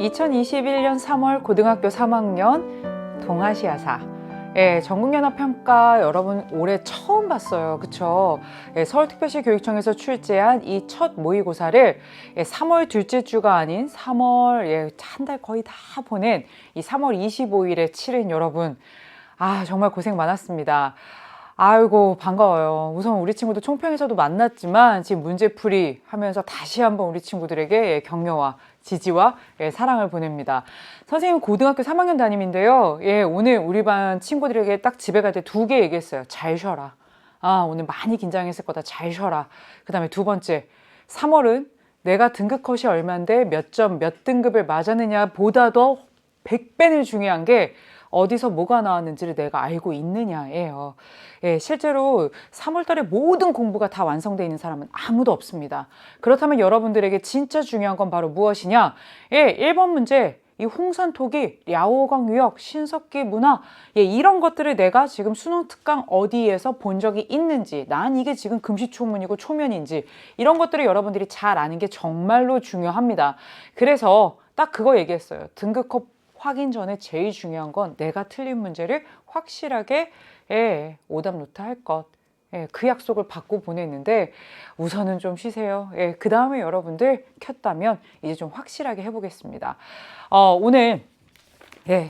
2021년 3월 고등학교 3학년 동아시아사 전국연합평가 여러분 올해 처음 봤어요. 그쵸? 서울특별시 교육청에서 출제한 이 첫 모의고사를 3월 둘째 주가 아닌 3월 한 달 거의 다 보낸 이 3월 25일에 치른 여러분, 정말 고생 많았습니다. 아이고 반가워요. 우선 우리 친구들 총평에서도 만났지만 지금 문제풀이 하면서 다시 한번 우리 친구들에게 격려와 지지와 사랑을 보냅니다. 선생님 고등학교 3학년 담임인데요. 오늘 우리 반 친구들에게 딱 집에 갈 때 2개 얘기했어요. 잘 쉬어라. 오늘 많이 긴장했을 거다. 잘 쉬어라. 그 다음에 2번째, 3월은 내가 등급 컷이 얼만데 몇 점, 몇 등급을 맞았느냐 보다 더 100배는 중요한 게 어디서 뭐가 나왔는지를 내가 알고 있느냐예요. 실제로 3월 달에 모든 공부가 다 완성되어 있는 사람은 아무도 없습니다. 그렇다면 여러분들에게 진짜 중요한 건 바로 무엇이냐? 1번 문제, 이 홍산토기, 랴오강 유역, 신석기 문화, 이런 것들을 내가 지금 수능 특강 어디에서 본 적이 있는지, 난 이게 지금 금시초문이고 초면인지, 이런 것들을 여러분들이 잘 아는 게 정말로 중요합니다. 그래서 딱 그거 얘기했어요. 등급컷 확인 전에 제일 중요한 건 내가 틀린 문제를 확실하게 오답 노트 할 것. 그 약속을 받고 보냈는데 우선은 좀 쉬세요. 그 다음에 여러분들 켰다면 이제 좀 확실하게 해보겠습니다. 오늘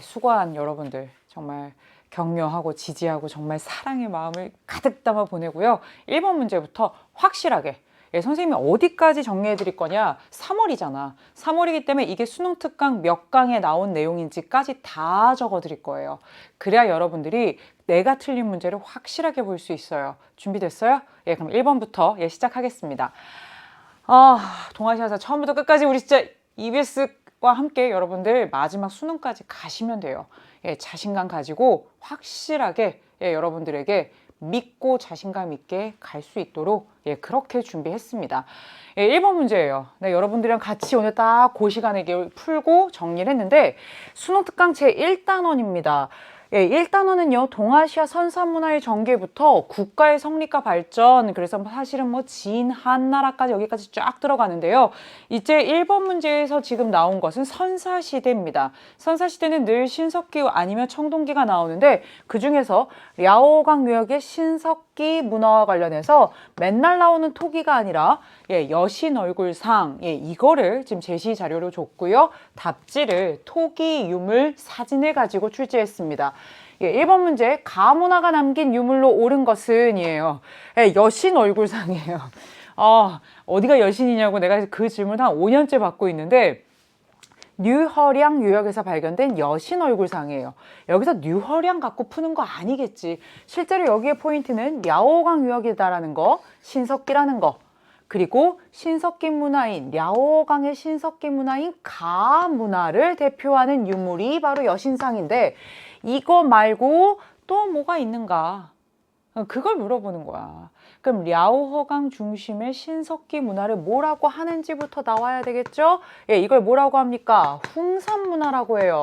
수고한 여러분들 정말 격려하고 지지하고 정말 사랑의 마음을 가득 담아 보내고요. 1번 문제부터 확실하게 선생님이 어디까지 정리해 드릴 거냐? 3월이잖아. 3월이기 때문에 이게 수능 특강 몇 강에 나온 내용인지까지 다 적어 드릴 거예요. 그래야 여러분들이 내가 틀린 문제를 확실하게 볼 수 있어요. 준비됐어요? 그럼 1번부터 시작하겠습니다. 동아시아사 처음부터 끝까지 우리 진짜 EBS와 함께 여러분들 마지막 수능까지 가시면 돼요. 자신감 가지고 확실하게 여러분들에게 믿고 자신감 있게 갈 수 있도록 그렇게 준비했습니다. 1번 문제예요. 여러분들이랑 같이 오늘 딱 그 시간에 풀고 정리를 했는데 수능 특강 제1단원입니다. 1단원은요, 동아시아 선사문화의 전개부터 국가의 성립과 발전, 그래서 사실은 진, 한 나라까지 여기까지 쫙 들어가는데요. 이제 1번 문제에서 지금 나온 것은 선사시대입니다. 선사시대는 늘 신석기 아니면 청동기가 나오는데 그 중에서 랴오강 유역의 신석기 문화와 관련해서 맨날 나오는 토기가 아니라 여신 얼굴상, 이거를 지금 제시 자료로 줬고요. 답지를 토기 유물 사진을 가지고 출제했습니다. 1번 문제, 가문화가 남긴 유물로 옳은 것은 이에요. 여신 얼굴상이에요. 어디가 여신이냐고 내가 그 질문 한 5년째 받고 있는데 뉴허량 유역에서 발견된 여신 얼굴상이에요. 여기서 뉴허량 갖고 푸는 거 아니겠지. 실제로 여기에 포인트는 랴오강 유역이다라는 거, 신석기라는 거, 그리고 신석기 문화인 랴오강의 신석기 문화인 가 문화를 대표하는 유물이 바로 여신상인데 이거 말고 또 뭐가 있는가? 그걸 물어보는 거야. 그럼 랴오허강 중심의 신석기 문화를 뭐라고 하는지부터 나와야 되겠죠? 이걸 뭐라고 합니까? 홍산 문화라고 해요.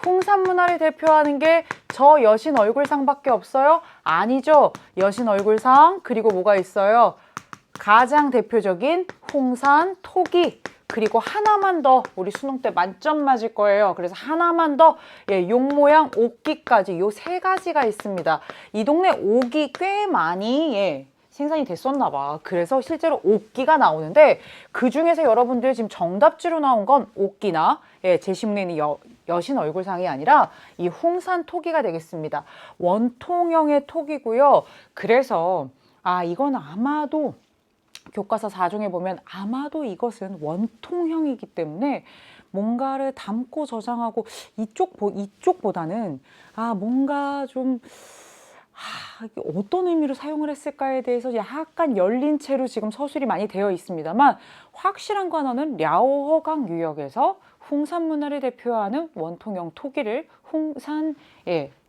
홍산 문화를 대표하는 게 저 여신 얼굴상밖에 없어요? 아니죠. 여신 얼굴상, 그리고 뭐가 있어요? 가장 대표적인 홍산 토기, 그리고 하나만 더 우리 수능 때 만점 맞을 거예요. 그래서 하나만 더 용 모양 옥기까지 요 3가지가 있습니다. 이 동네 옥이 꽤 많이 생산이 됐었나 봐. 그래서 실제로 옥기가 나오는데 그 중에서 여러분들 지금 정답지로 나온 건 옥기나 제시문에 있는 여신 얼굴상이 아니라 이 홍산 토기가 되겠습니다. 원통형의 토기고요. 그래서 이건 아마도 교과서 4중에 보면 아마도 이것은 원통형이기 때문에 뭔가를 담고 저장하고 이쪽보다는 뭔가 좀 어떤 의미로 사용을 했을까에 대해서 약간 열린 채로 지금 서술이 많이 되어 있습니다만 확실한 건 하나는 랴오허강 유역에서 홍산 문화를 대표하는 원통형 토기를 홍산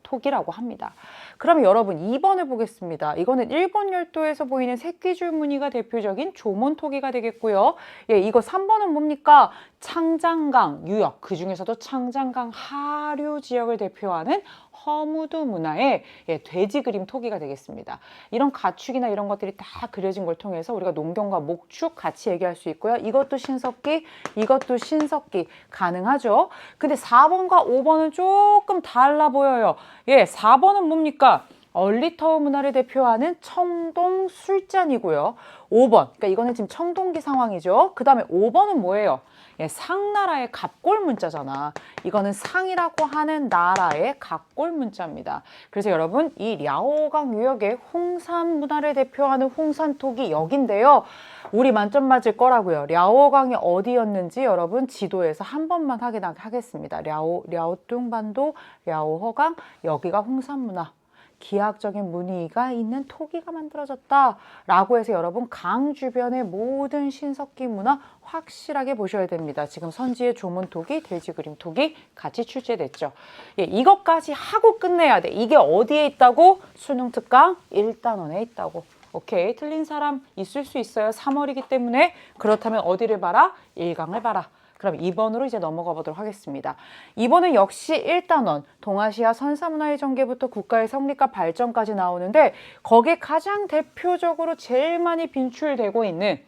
토기라고 합니다. 그럼 여러분 2번을 보겠습니다. 이거는 일본 열도에서 보이는 새끼줄 무늬가 대표적인 조몬 토기가 되겠고요. 이거 3번은 뭡니까? 창장강 유역, 그 중에서도 창장강 하류 지역을 대표하는 허무드 문화의 돼지 그림 토기가 되겠습니다. 이런 가축이나 이런 것들이 다 그려진 걸 통해서 우리가 농경과 목축 같이 얘기할 수 있고요. 이것도 신석기, 이것도 신석기 가능하죠. 근데 4번과 5번은 조금 달라 보여요. 4번은 뭡니까? 얼리터우 문화를 대표하는 청동 술잔이고요. 5번, 그러니까 이거는 지금 청동기 상황이죠. 그 다음에 5번은 뭐예요? 상나라의 갑골 문자잖아. 이거는 상이라고 하는 나라의 갑골 문자입니다. 그래서 여러분 이 랴오강 유역의 홍산 문화를 대표하는 홍산톡이 여긴데요. 우리 만점 맞을 거라고요. 랴오강이 어디였는지 여러분 지도에서 한 번만 확인하겠습니다. 랴오뚱반도, 랴오허강, 여기가 홍산 문화. 기하학적인 무늬가 있는 토기가 만들어졌다 라고 해서 여러분 강 주변의 모든 신석기 문화 확실하게 보셔야 됩니다. 지금 선지의 조문 토기, 돼지 그림 토기 같이 출제됐죠. 이것까지 하고 끝내야 돼. 이게 어디에 있다고? 수능 특강 1단원에 있다고. 오케이, 틀린 사람 있을 수 있어요. 3월이기 때문에. 그렇다면 어디를 봐라? 1강을 봐라. 그럼 2번으로 이제 넘어가 보도록 하겠습니다. 2번은 역시 1단원, 동아시아 선사문화의 전개부터 국가의 성립과 발전까지 나오는데 거기에 가장 대표적으로 제일 많이 빈출되고 있는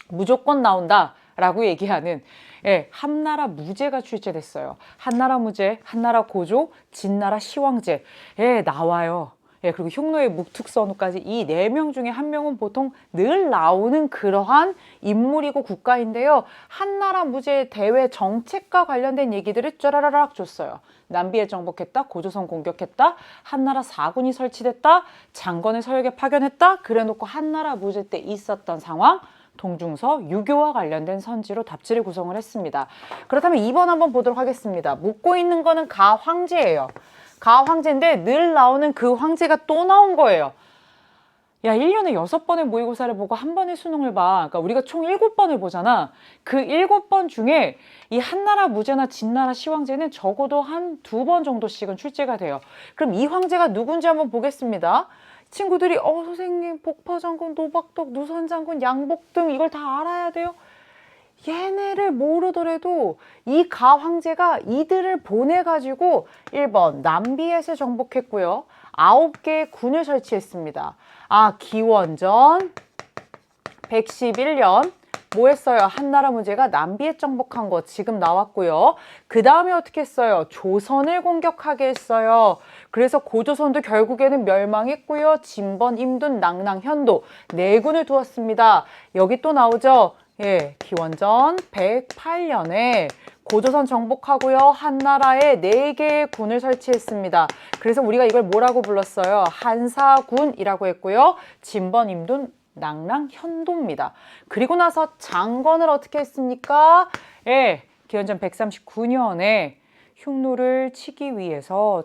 무조건 나온다 라고 얘기하는 한나라 무제가 출제됐어요. 한나라 무제, 한나라 고조, 진나라 시황제 나와요. 그리고 흉노의 묵툭선우까지 이 4명 중에 한 명은 보통 늘 나오는 그러한 인물이고 국가인데요. 한나라 무제 대외 정책과 관련된 얘기들을 쫘라라락 줬어요. 남비에 정복했다, 고조선 공격했다, 한나라 사군이 설치됐다, 장건을 서역에 파견했다. 그래놓고 한나라 무제 때 있었던 상황, 동중서, 유교와 관련된 선지로 답지를 구성을 했습니다. 그렇다면 2번 한번 보도록 하겠습니다. 묻고 있는 거는 가황제예요. 가황제인데 늘 나오는 그 황제가 또 나온 거예요. 야, 1년에 6번의 모의고사를 보고 한 번의 수능을 봐. 그러니까 우리가 총 7번을 보잖아. 그 7번 중에 이 한나라 무제나 진나라 시황제는 적어도 한 2번 정도씩은 출제가 돼요. 그럼 이 황제가 누군지 한번 보겠습니다. 친구들이 선생님 복파장군, 노박덕, 누선장군, 양복등 이걸 다 알아야 돼요? 얘네를 모르더라도 이 가황제가 이들을 보내가지고 1번 남비엣을 정복했고요. 9개의 군을 설치했습니다. 기원전 111년 뭐 했어요? 한나라 무제가 남비엣 정복한 거 지금 나왔고요. 그 다음에 어떻게 했어요? 조선을 공격하게 했어요. 그래서 고조선도 결국에는 멸망했고요. 진번, 임둔, 낭랑, 현도 4군을 두었습니다. 여기 또 나오죠? 기원전 108년에 고조선 정복하고요. 한나라에 4개의 군을 설치했습니다. 그래서 우리가 이걸 뭐라고 불렀어요? 한사군이라고 했고요. 진번, 임둔, 낭랑, 현도입니다. 그리고 나서 장건을 어떻게 했습니까? 기원전 139년에 흉노를 치기 위해서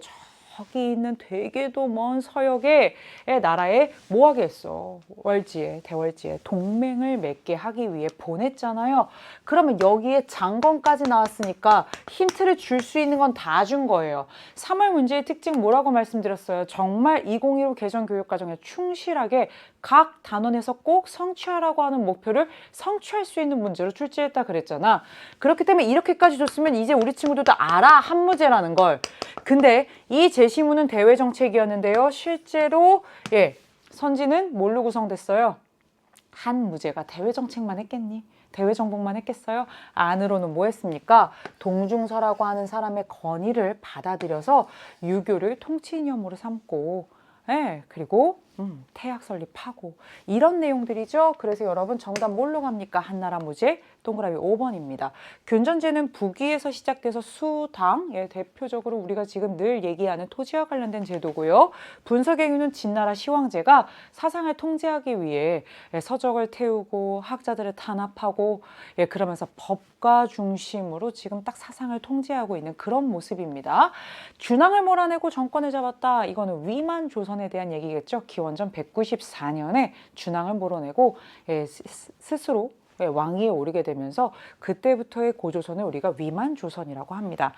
저기 있는 되게도 먼 서역의 나라에 뭐하게 했어? 월지에, 대월지에 동맹을 맺게 하기 위해 보냈잖아요. 그러면 여기에 장건까지 나왔으니까 힌트를 줄 수 있는 건 다 준 거예요. 3월 문제의 특징 뭐라고 말씀드렸어요? 정말 2015 개정 교육과정에 충실하게 각 단원에서 꼭 성취하라고 하는 목표를 성취할 수 있는 문제로 출제했다 그랬잖아. 그렇기 때문에 이렇게까지 줬으면 이제 우리 친구들도 알아, 한 문제라는 걸. 근데 이 제시문은 대외 정책이었는데요. 실제로 선지는 뭘로 구성됐어요? 한 무제가 대외 정책만 했겠니? 대외 정복만 했겠어요? 안으로는 뭐 했습니까? 동중서라고 하는 사람의 건의를 받아들여서 유교를 통치 이념으로 삼고 그리고 태약 설립하고 이런 내용들이죠. 그래서 여러분 정답 뭘로 갑니까? 한나라 무제 동그라미 5번입니다. 균전제는 북위에서 시작돼서 수당, 대표적으로 우리가 지금 늘 얘기하는 토지와 관련된 제도고요. 분서경유는 진나라 시황제가 사상을 통제하기 위해 서적을 태우고 학자들을 탄압하고 그러면서 법과 중심으로 지금 딱 사상을 통제하고 있는 그런 모습입니다. 준왕을 몰아내고 정권을 잡았다. 이거는 위만 조선에 대한 얘기겠죠. 기원전 194년에 준왕을 몰아내고 스스로 왕위에 오르게 되면서 그때부터의 고조선을 우리가 위만조선이라고 합니다.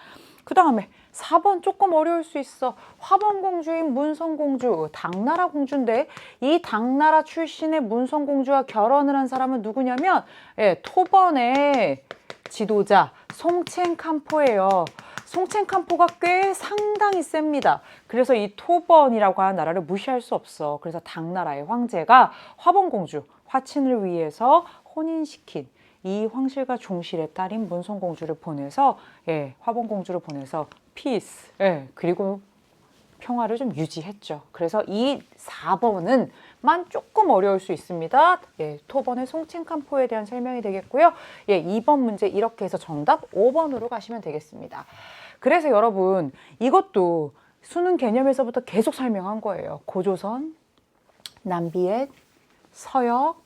그 다음에 4번 조금 어려울 수 있어. 화범공주인 문성공주, 당나라 공주인데 이 당나라 출신의 문성공주와 결혼을 한 사람은 누구냐면 토번의 지도자 송첸캄포예요. 송첸칸포가 꽤 상당히 셉니다. 그래서 이 토번이라고 하는 나라를 무시할 수 없어. 그래서 당나라의 황제가 화본공주, 화친을 위해서 혼인시킨 이 황실과 종실의 딸인 문성공주를 보내서 화본공주를 보내서 피스, 그리고 평화를 좀 유지했죠. 그래서 이 4번은 만 조금 어려울 수 있습니다. 토번의 송첸칸포에 대한 설명이 되겠고요. 2번 문제 이렇게 해서 정답 5번으로 가시면 되겠습니다. 그래서 여러분 이것도 수능 개념에서부터 계속 설명한 거예요. 고조선, 남비엣, 서역,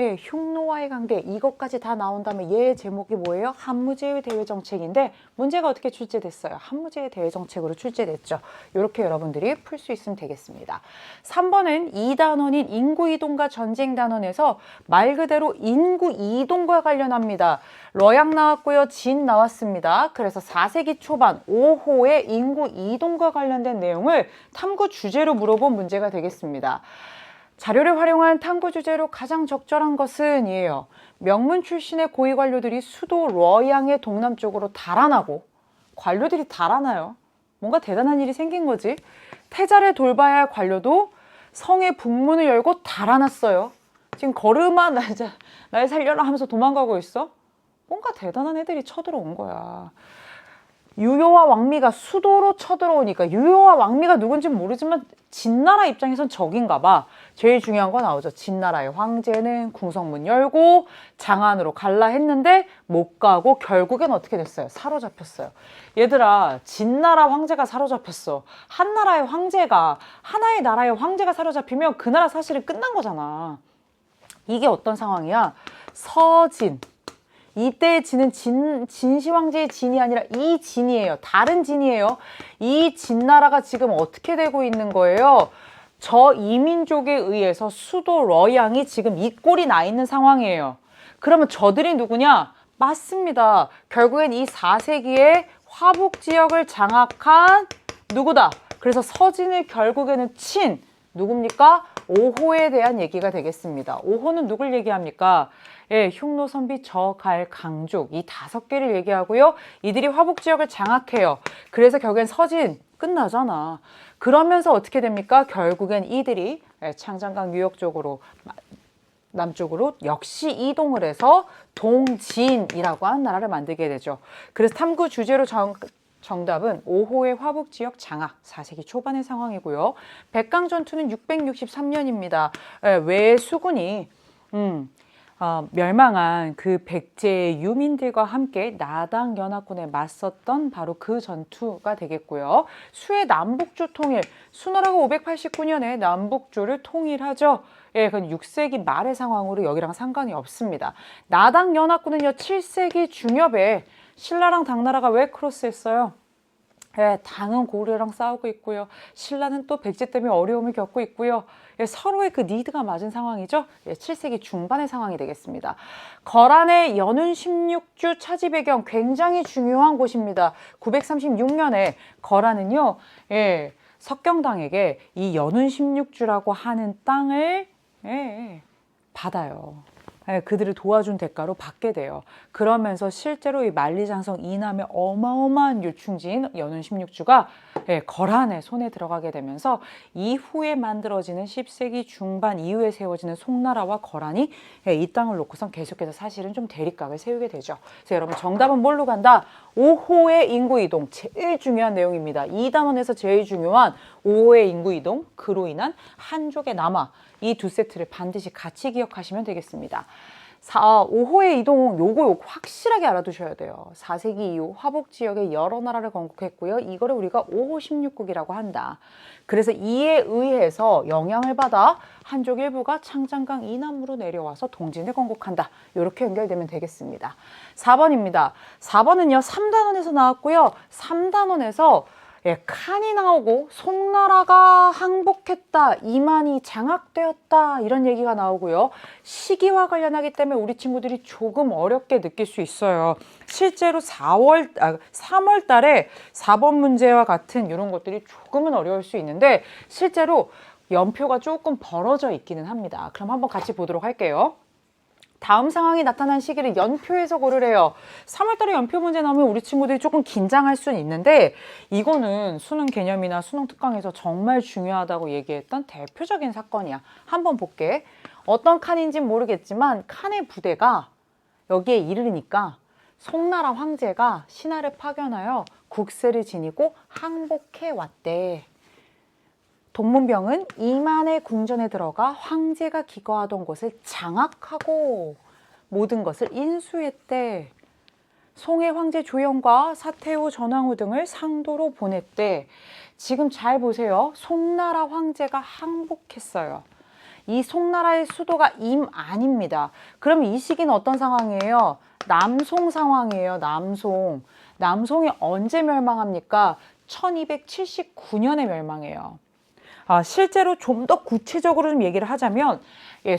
흉노와의 관계 이것까지 다 나온 다음에 얘 제목이 뭐예요? 한무제의 대외정책인데 문제가 어떻게 출제됐어요? 한무제의 대외정책으로 출제됐죠. 이렇게 여러분들이 풀 수 있으면 되겠습니다. 3번은 2단원인 인구이동과 전쟁단원에서 말 그대로 인구이동과 관련합니다. 러양 나왔고요. 진 나왔습니다. 그래서 4세기 초반 5호의 인구이동과 관련된 내용을 탐구 주제로 물어본 문제가 되겠습니다. 자료를 활용한 탐구 주제로 가장 적절한 것은 이에요. 명문 출신의 고위 관료들이 수도 러양의 동남쪽으로 달아나고 관료들이 달아나요. 뭔가 대단한 일이 생긴 거지. 태자를 돌봐야 할 관료도 성의 북문을 열고 달아났어요. 지금 걸음아 날 살려라 하면서 도망가고 있어. 뭔가 대단한 애들이 쳐들어온 거야. 유효와 왕미가 수도로 쳐들어오니까 유효와 왕미가 누군지는 모르지만 진나라 입장에선 적인가 봐. 제일 중요한 거 나오죠. 진나라의 황제는 궁성문 열고 장안으로 갈라 했는데 못 가고 결국엔 어떻게 됐어요? 사로잡혔어요. 얘들아, 진나라 황제가 사로잡혔어. 한나라의 황제가, 하나의 나라의 황제가 사로잡히면 그 나라 사실은 끝난 거잖아. 이게 어떤 상황이야? 서진. 이때의 진은 진시황제의 진이 아니라 이 진이에요. 다른 진이에요. 이 진나라가 지금 어떻게 되고 있는 거예요? 저 이민족에 의해서 수도 러양이 지금 이 꼴이 나 있는 상황이에요. 그러면 저들이 누구냐? 맞습니다. 결국엔 이 4세기에 화북 지역을 장악한 누구다? 그래서 서진을 결국에는 친 누굽니까? 5호에 대한 얘기가 되겠습니다. 5호는 누굴 얘기합니까? 흉노, 선비, 저, 갈, 강족 이 5개를 얘기하고요. 이들이 화북 지역을 장악해요. 그래서 결국엔 서진 끝나잖아. 그러면서 어떻게 됩니까? 결국엔 이들이 창장강 유역 쪽으로 남쪽으로 역시 이동을 해서 동진이라고 하는 나라를 만들게 되죠. 그래서 탐구 주제로 정답은 5호의 화북 지역 장악, 4세기 초반의 상황이고요. 백강 전투는 663년입니다. 왜 수군이 멸망한 그 백제의 유민들과 함께 나당 연합군에 맞섰던 바로 그 전투가 되겠고요. 수의 남북조 통일, 수나라가 589년에 남북조를 통일하죠. 그건 6세기 말의 상황으로 여기랑 상관이 없습니다. 나당 연합군은요 7세기 중엽에 신라랑 당나라가 왜 크로스했어요? 당은 고려랑 싸우고 있고요. 신라는 또 백제 때문에 어려움을 겪고 있고요. 서로의 그 니드가 맞은 상황이죠. 7세기 중반의 상황이 되겠습니다. 거란의 연운 16주 차지 배경 굉장히 중요한 곳입니다. 936년에 거란은요. 석경당에게 이 연운 16주라고 하는 땅을 받아요. 그들을 도와준 대가로 받게 돼요. 그러면서 실제로 이 만리장성 이남의 어마어마한 유충지인 연운 16주가 거란의 손에 들어가게 되면서 이후에 만들어지는 10세기 중반 이후에 세워지는 송나라와 거란이 이 땅을 놓고선 계속해서 사실은 좀 대립각을 세우게 되죠. 그래서 여러분 정답은 뭘로 간다? 5호의 인구이동 제일 중요한 내용입니다. 2단원에서 제일 중요한 5호의 인구이동 그로 인한 한족의 남하 이 두 세트를 반드시 같이 기억하시면 되겠습니다. 5호의 이동 요거 확실하게 알아두셔야 돼요. 4세기 이후 화북 지역의 여러 나라를 건국했고요. 이거를 우리가 5호 16국이라고 한다. 그래서 이에 의해서 영향을 받아 한족 일부가 창장강 이남으로 내려와서 동진을 건국한다. 이렇게 연결되면 되겠습니다. 4번입니다. 4번은요. 3단원에서 나왔고요. 3단원에서 칸이 나오고 송나라가 항복했다, 이만이 장악되었다 이런 얘기가 나오고요. 시기와 관련하기 때문에 우리 친구들이 조금 어렵게 느낄 수 있어요. 실제로 3월 달에 4번 문제와 같은 이런 것들이 조금은 어려울 수 있는데 실제로 연표가 조금 벌어져 있기는 합니다. 그럼 한번 같이 보도록 할게요. 다음 상황이 나타난 시기를 연표해서 고르래요. 3월달에 연표 문제 나오면 우리 친구들이 조금 긴장할 수는 있는데 이거는 수능 개념이나 수능 특강에서 정말 중요하다고 얘기했던 대표적인 사건이야. 한번 볼게. 어떤 칸인지는 모르겠지만 칸의 부대가 여기에 이르니까 송나라 황제가 신하를 파견하여 국세를 지니고 항복해 왔대. 동문병은 이만의 궁전에 들어가 황제가 기거하던 곳을 장악하고 모든 것을 인수했대. 송해 황제 조영과 사태후 전황후 등을 상도로 보냈대. 지금 잘 보세요. 송나라 황제가 항복했어요. 이 송나라의 수도가 임안입니다. 그럼 이 시기는 어떤 상황이에요? 남송 상황이에요. 남송. 남송이 언제 멸망합니까? 1279년에 멸망해요. 실제로 좀 더 구체적으로 좀 얘기를 하자면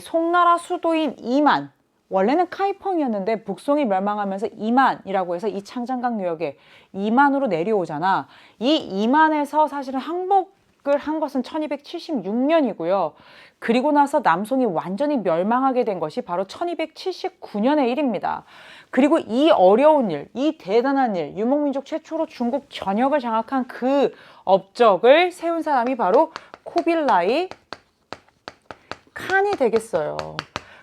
송나라 수도인 이만, 원래는 카이펑이었는데 북송이 멸망하면서 이만이라고 해서 이 창장강유역에 이만으로 내려오잖아. 이 이만에서 사실은 항복을 한 것은 1276년이고요. 그리고 나서 남송이 완전히 멸망하게 된 것이 바로 1279년의 일입니다. 그리고 이 어려운 일, 이 대단한 일, 유목민족 최초로 중국 전역을 장악한 그 업적을 세운 사람이 바로 쿠빌라이 칸이 되겠어요.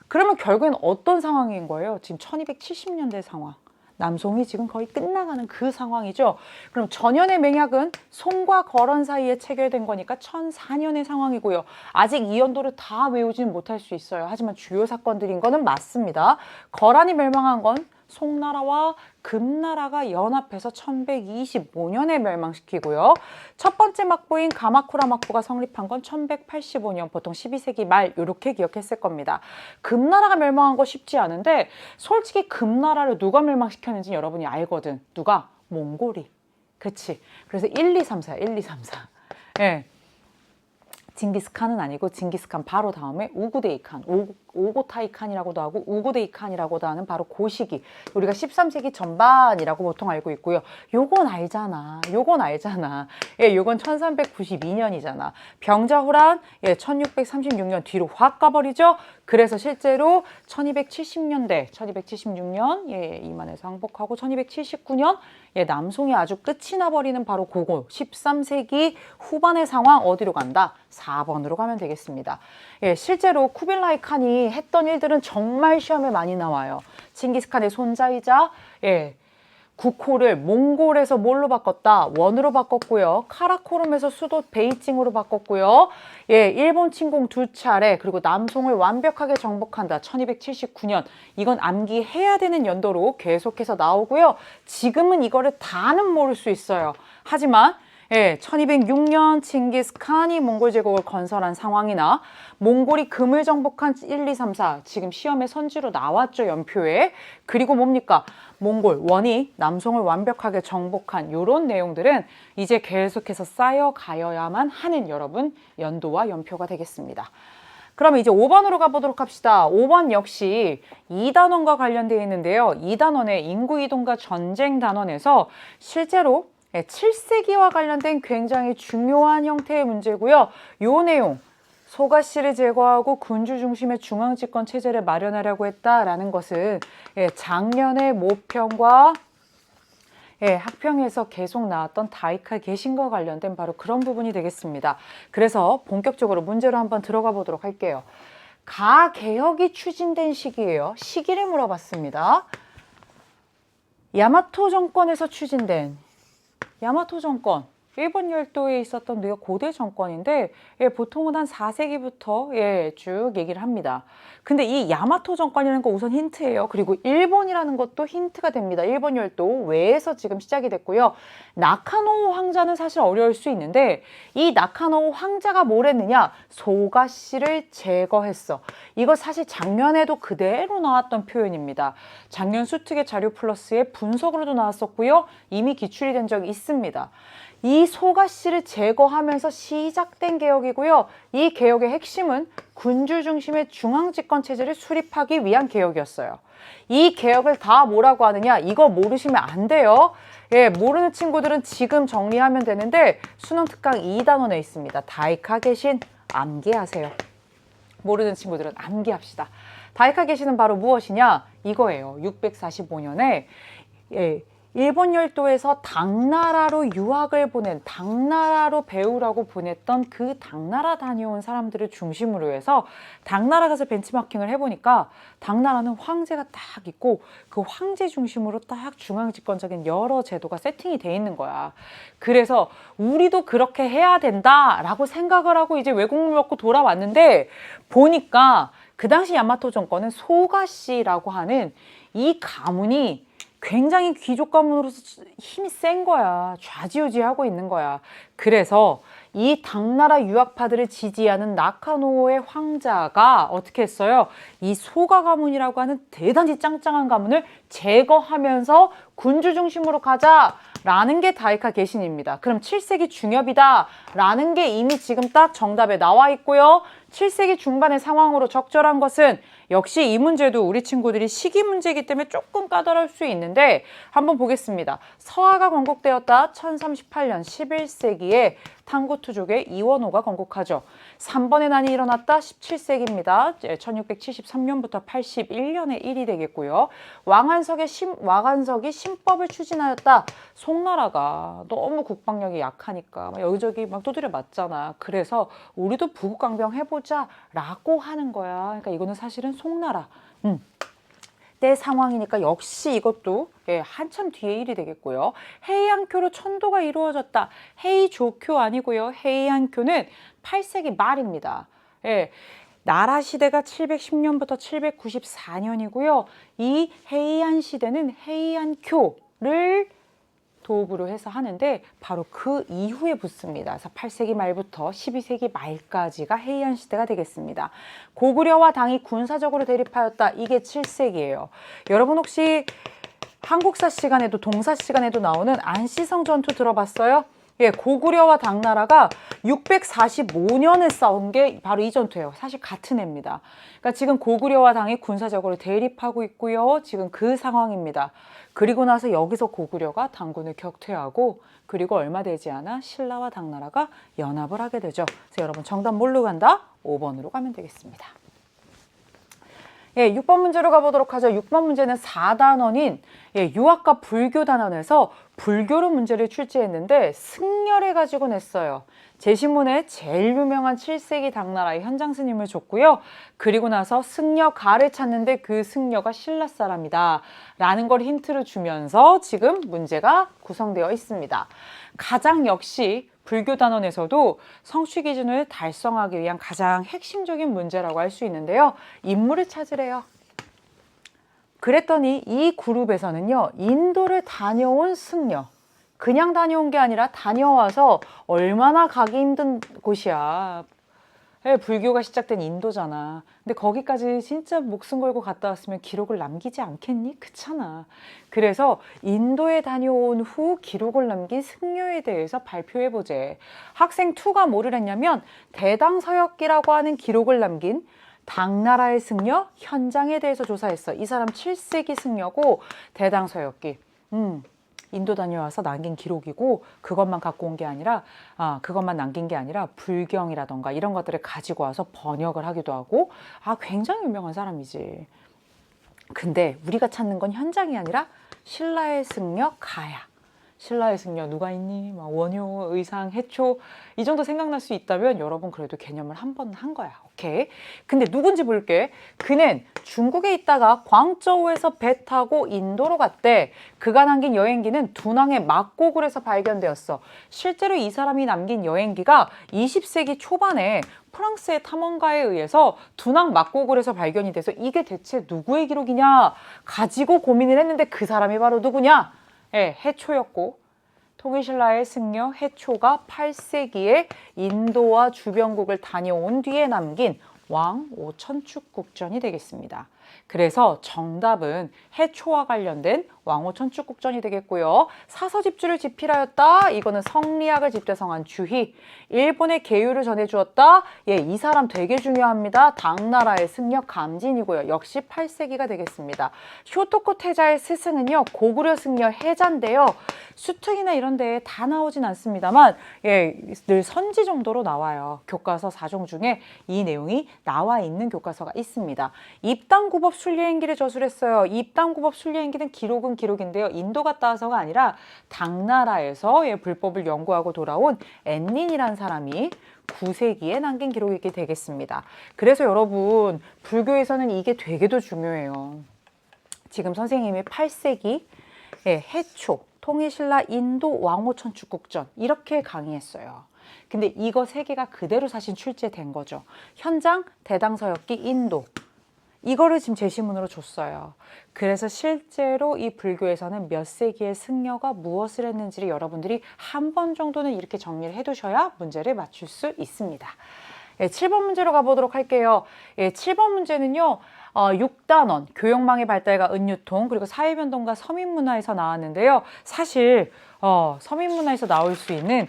그러면 결국엔 어떤 상황인 거예요? 지금 1270년대 상황. 남송이 지금 거의 끝나가는 그 상황이죠. 그럼 전현의 맹약은 송과 거란 사이에 체결된 거니까 1004년의 상황이고요. 아직 이 연도를 다 외우지는 못할 수 있어요. 하지만 주요 사건들인 거는 맞습니다. 거란이 멸망한 건 송나라와 금나라가 연합해서 1125년에 멸망시키고요. 첫 번째 막부인 가마쿠라 막부가 성립한 건 1185년, 보통 12세기 말 이렇게 기억했을 겁니다. 금나라가 멸망한 거 쉽지 않은데 솔직히 금나라를 누가 멸망시켰는지 여러분이 알거든. 누가? 몽골이. 그치? 그래서 1, 2, 3, 4, 1, 2, 3, 4. 예. 징기스칸은 아니고 징기스칸 바로 다음에 우구데이 칸, 오고타이 칸이라고도 하고 우구데이 칸이라고도 하는 바로 그 시기. 우리가 13세기 전반이라고 보통 알고 있고요. 요건 알잖아. 요건 알잖아. 예, 요건 1392년이잖아. 병자호란 1636년 뒤로 확 가버리죠. 그래서 실제로 1270년대, 1276년 이만에서 항복하고 1279년 남송이 아주 끝이 나버리는 바로 그거 13세기 후반의 상황 어디로 간다? 4번으로 가면 되겠습니다. 실제로 쿠빌라이 칸이 했던 일들은 정말 시험에 많이 나와요. 칭기스칸의 손자이자 국호를 몽골에서 뭘로 바꿨다? 원으로 바꿨고요. 카라코름에서 수도 베이징으로 바꿨고요. 일본 침공 2차례, 그리고 남송을 완벽하게 정복한다. 1279년. 이건 암기해야 되는 연도로 계속해서 나오고요. 지금은 이거를 다는 모를 수 있어요. 하지만 1206년 칭기스칸이 몽골 제국을 건설한 상황이나 몽골이 금을 정복한 1, 2, 3, 4 지금 시험에 선지로 나왔죠. 연표에. 그리고 뭡니까? 몽골 원이 남송을 완벽하게 정복한 이런 내용들은 이제 계속해서 쌓여가야만 하는 여러분 연도와 연표가 되겠습니다. 그러면 이제 5번으로 가보도록 합시다. 5번 역시 2단원과 관련되어 있는데요. 2단원의 인구이동과 전쟁 단원에서 실제로 7세기와 관련된 굉장히 중요한 형태의 문제고요. 요 내용, 소가씨를 제거하고 군주 중심의 중앙집권 체제를 마련하려고 했다라는 것은 작년의 모평과 학평에서 계속 나왔던 다이칼 개신과 관련된 바로 그런 부분이 되겠습니다. 그래서 본격적으로 문제로 한번 들어가 보도록 할게요. 가개혁이 추진된 시기예요. 시기를 물어봤습니다. 야마토 정권에서 추진된 야마토 정권, 일본 열도에 있었던 되게 고대 정권인데 보통은 한 4세기부터 쭉 얘기를 합니다. 근데 이 야마토 정권이라는 거 우선 힌트예요. 그리고 일본이라는 것도 힌트가 됩니다. 일본 열도 외에서 지금 시작이 됐고요. 나카노 황자는 사실 어려울 수 있는데 이 나카노 황자가 뭘 했느냐? 소가씨를 제거했어. 이거 사실 작년에도 그대로 나왔던 표현입니다. 작년 수특의 자료 플러스의 분석으로도 나왔었고요. 이미 기출이 된 적이 있습니다. 이 소가씨를 제거하면서 시작된 개혁이고요. 이 개혁의 핵심은 군주 중심의 중앙집권 체제를 수립하기 위한 개혁이었어요. 이 개혁을 다 뭐라고 하느냐? 이거 모르시면 안 돼요. 모르는 친구들은 지금 정리하면 되는데 수능 특강 2단원에 있습니다. 다이카 개신 암기하세요. 모르는 친구들은 암기합시다. 다이카 게시는 바로 무엇이냐? 이거예요. 645년에 일본 열도에서 당나라로 유학을 보낸, 당나라로 배우라고 보냈던 그 당나라 다녀온 사람들을 중심으로 해서 당나라 가서 벤치마킹을 해보니까 당나라는 황제가 딱 있고 그 황제 중심으로 딱 중앙집권적인 여러 제도가 세팅이 돼 있는 거야. 그래서 우리도 그렇게 해야 된다라고 생각을 하고 이제 외국물 먹고 돌아왔는데 보니까 그 당시 야마토 정권은 소가시라고 하는 이 가문이 굉장히 귀족 가문으로서 힘이 센 거야. 좌지우지하고 있는 거야. 그래서 이 당나라 유학파들을 지지하는 나카노의 황자가 어떻게 했어요? 이 소가 가문이라고 하는 대단히 짱짱한 가문을 제거하면서 군주 중심으로 가자라는 게 다이카 게신입니다. 그럼 7세기 중엽이다라는 게 이미 지금 딱 정답에 나와 있고요. 7세기 중반의 상황으로 적절한 것은 역시 이 문제도 우리 친구들이 시기 문제이기 때문에 조금 까다로울 수 있는데 한번 보겠습니다. 서하가 건국되었다. 1038년 11세기에 탕구투족의 이원호가 건국하죠. 3번의 난이 일어났다. 17세기입니다. 1673년부터 81년의 일이 되겠고요. 왕한석이 신법을 추진하였다. 송나라가 너무 국방력이 약하니까 여기저기 막 두드려 맞잖아. 그래서 우리도 부국강병 해보자 라고 하는 거야. 그러니까 이거는 사실은 송나라 때 상황이니까 역시 이것도 한참 뒤의 일이 되겠고요. 헤이안교로 천도가 이루어졌다. 헤이조교 아니고요. 헤이안교는 8세기 말입니다. 나라 시대가 710년부터 794년이고요. 이 헤이안 시대는 헤이안교를 도읍으로 해서 하는데 바로 그 이후에 붙습니다. 그래서 8세기 말부터 12세기 말까지가 헤이안 시대가 되겠습니다. 고구려와 당이 군사적으로 대립하였다. 이게 7세기예요. 여러분 혹시 한국사 시간에도 동사 시간에도 나오는 안시성 전투 들어봤어요? 고구려와 당나라가 645년에 싸운 게 바로 이 전투예요. 사실 같은 해입니다. 그러니까 지금 고구려와 당이 군사적으로 대립하고 있고요. 지금 그 상황입니다. 그리고 나서 여기서 고구려가 당군을 격퇴하고 그리고 얼마 되지 않아 신라와 당나라가 연합을 하게 되죠. 그래서 여러분 정답 뭘로 간다? 5번으로 가면 되겠습니다. 6번 문제로 가보도록 하죠. 6번 문제는 4단원인 유학과 불교 단원에서 불교로 문제를 출제했는데 승려를 가지고 냈어요. 제시문에 제일 유명한 7세기 당나라의 현장 스님을 줬고요. 그리고 나서 승려 가를 찾는데 그 승려가 신라 사람이다 라는 걸 힌트를 주면서 지금 문제가 구성되어 있습니다. 가장 역시 불교 단원에서도 성취 기준을 달성하기 위한 가장 핵심적인 문제라고 할 수 있는데요. 인물을 찾으래요. 그랬더니 이 그룹에서는요. 인도를 다녀온 승려. 그냥 다녀온 게 아니라 다녀와서 얼마나 가기 힘든 곳이야. 불교가 시작된 인도잖아. 근데 거기까지 진짜 목숨 걸고 갔다 왔으면 기록을 남기지 않겠니? 그렇잖아. 그래서 인도에 다녀온 후 기록을 남긴 승려에 대해서 발표해보재. 학생 2가 뭐를 했냐면 대당서역기라고 하는 기록을 남긴 당나라의 승려 현장에 대해서 조사했어. 이 사람 7세기 승려고 대당서역기. 인도 다녀와서 남긴 기록이고 그것만 갖고 온 게 아니라 그것만 남긴 게 아니라 불경이라던가 이런 것들을 가지고 와서 번역을 하기도 하고 굉장히 유명한 사람이지. 근데 우리가 찾는 건 현장이 아니라 신라의 승려 가야. 신라의 승려 누가 있니? 원효, 의상, 해초 이 정도 생각날 수 있다면 여러분 그래도 개념을 한 번 한 거야. 오케이. 근데 누군지 볼게. 그는 중국에 있다가 광저우에서 배 타고 인도로 갔대. 그가 남긴 여행기는 두낭의 막고굴에서 발견되었어. 실제로 이 사람이 남긴 여행기가 20세기 초반에 프랑스의 탐험가에 의해서 두낭 막고굴에서 발견이 돼서 이게 대체 누구의 기록이냐 가지고 고민을 했는데 그 사람이 바로 누구냐? 해초였고 통일신라의 승려 해초가 8세기에 인도와 주변국을 다녀온 뒤에 남긴 왕오 천축국전이 되겠습니다. 그래서 정답은 해초와 관련된 왕오 천축국전이 되겠고요. 사서집주를 집필하였다. 이거는 성리학을 집대성한 주희. 일본의 계율을 전해주었다. 이 사람 되게 중요합니다. 당나라의 승려 감진이고요. 역시 8세기가 되겠습니다. 쇼토코 태자의 스승은요. 고구려 승려 해자인데요. 수특이나 이런 데에 다 나오진 않습니다만 늘 선지 정도로 나와요. 교과서 4종 중에 이 내용이 나와 있는 교과서가 있습니다. 입당구법 순례행기를 저술했어요. 입당구법 순례행기는 기록은 기록인데요. 인도 갔다 와서가 아니라 당나라에서 불법을 연구하고 돌아온 앤린이라는 사람이 9세기에 남긴 기록이 되겠습니다. 그래서 여러분 불교에서는 이게 되게도 중요해요. 지금 선생님이 8세기 해초 통일신라 인도 왕호천 축국전 이렇게 강의했어요. 근데 이거 세 개가 그대로 사실 출제된 거죠. 현장 대당서역기 인도 이거를 지금 제시문으로 줬어요. 그래서 실제로 이 불교에서는 몇 세기의 승려가 무엇을 했는지를 여러분들이 한 번 정도는 이렇게 정리를 해두셔야 문제를 맞출 수 있습니다. 7번 문제로 가보도록 할게요. 7번 문제는요. 6단원, 교역망의 발달과 은유통, 그리고 사회변동과 서민문화에서 나왔는데요. 사실 서민문화에서 나올 수 있는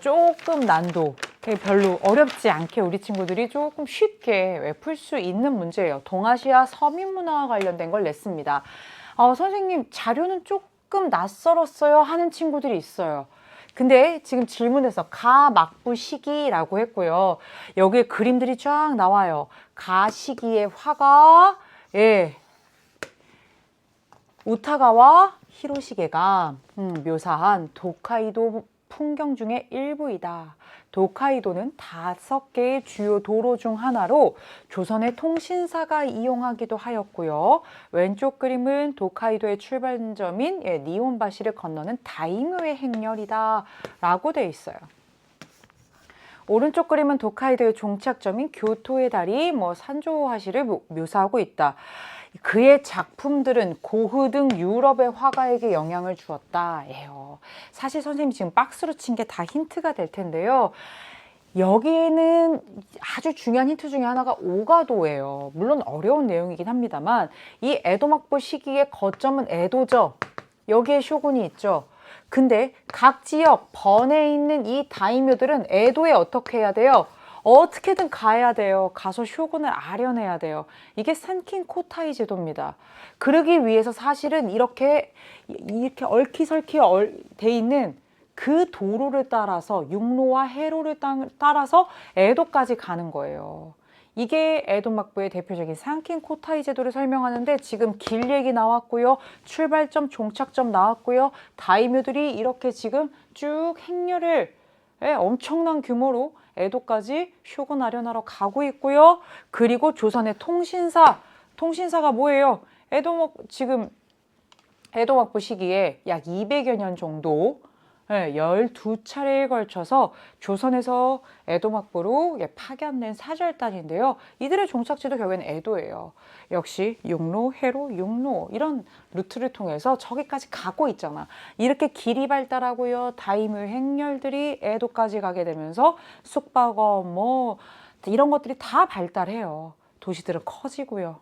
조금 난도 별로 어렵지 않게 우리 친구들이 조금 쉽게 풀 수 있는 문제예요. 동아시아 서민문화와 관련된 걸 냈습니다. 선생님 자료는 조금 낯설었어요 하는 친구들이 있어요. 근데 지금 질문에서 가막부 시기라고 했고요. 여기에 그림들이 쫙 나와요. 가 시기의 화가 우타가와 히로시게가 묘사한 도카이도 풍경 중의 일부이다. 도카이도는 5개의 주요 도로 중 하나로 조선의 통신사가 이용하기도 하였고요. 왼쪽 그림은 도카이도의 출발점인 니온바시를 건너는 다이묘의 행렬이다 라고 되어 있어요. 오른쪽 그림은 도카이도의 종착점인 교토의 다리, 산조하시를 묘사하고 있다. 그의 작품들은 고흐 등 유럽의 화가에게 영향을 주었다예요. 사실 선생님이 지금 박스로 친 게 다 힌트가 될 텐데요. 여기에는 아주 중요한 힌트 중에 하나가 오가도예요. 물론 어려운 내용이긴 합니다만 이 에도막부 시기의 거점은 에도죠. 여기에 쇼군이 있죠. 근데 각 지역 번에 있는 이 다이묘들은 에도에 어떻게 해야 돼요? 어떻게든 가야 돼요. 가서 쇼군을 아련해야 돼요. 이게 산킨 코타이 제도입니다. 그러기 위해서 사실은 이렇게 얽히설키 돼 있는 그 도로를 따라서 육로와 해로를 따라서 에도까지 가는 거예요. 이게 에도막부의 대표적인 산킨 코타이 제도를 설명하는데 지금 길 얘기 나왔고요. 출발점, 종착점 나왔고요. 다이묘들이 이렇게 지금 쭉 행렬을 엄청난 규모로 에도까지 쇼군 아련하러 가고 있고요. 그리고 조선의 통신사가 뭐예요? 지금 에도막부 시기에 약 200여 년 정도 12차례에 걸쳐서 조선에서 에도막부로 파견된 사절단인데요. 이들의 종착지도 결국엔 에도예요. 역시 육로, 해로, 육로 이런 루트를 통해서 저기까지 가고 있잖아. 이렇게 길이 발달하고요. 다이묘 행렬들이 에도까지 가게 되면서 숙박업 이런 것들이 다 발달해요. 도시들은 커지고요.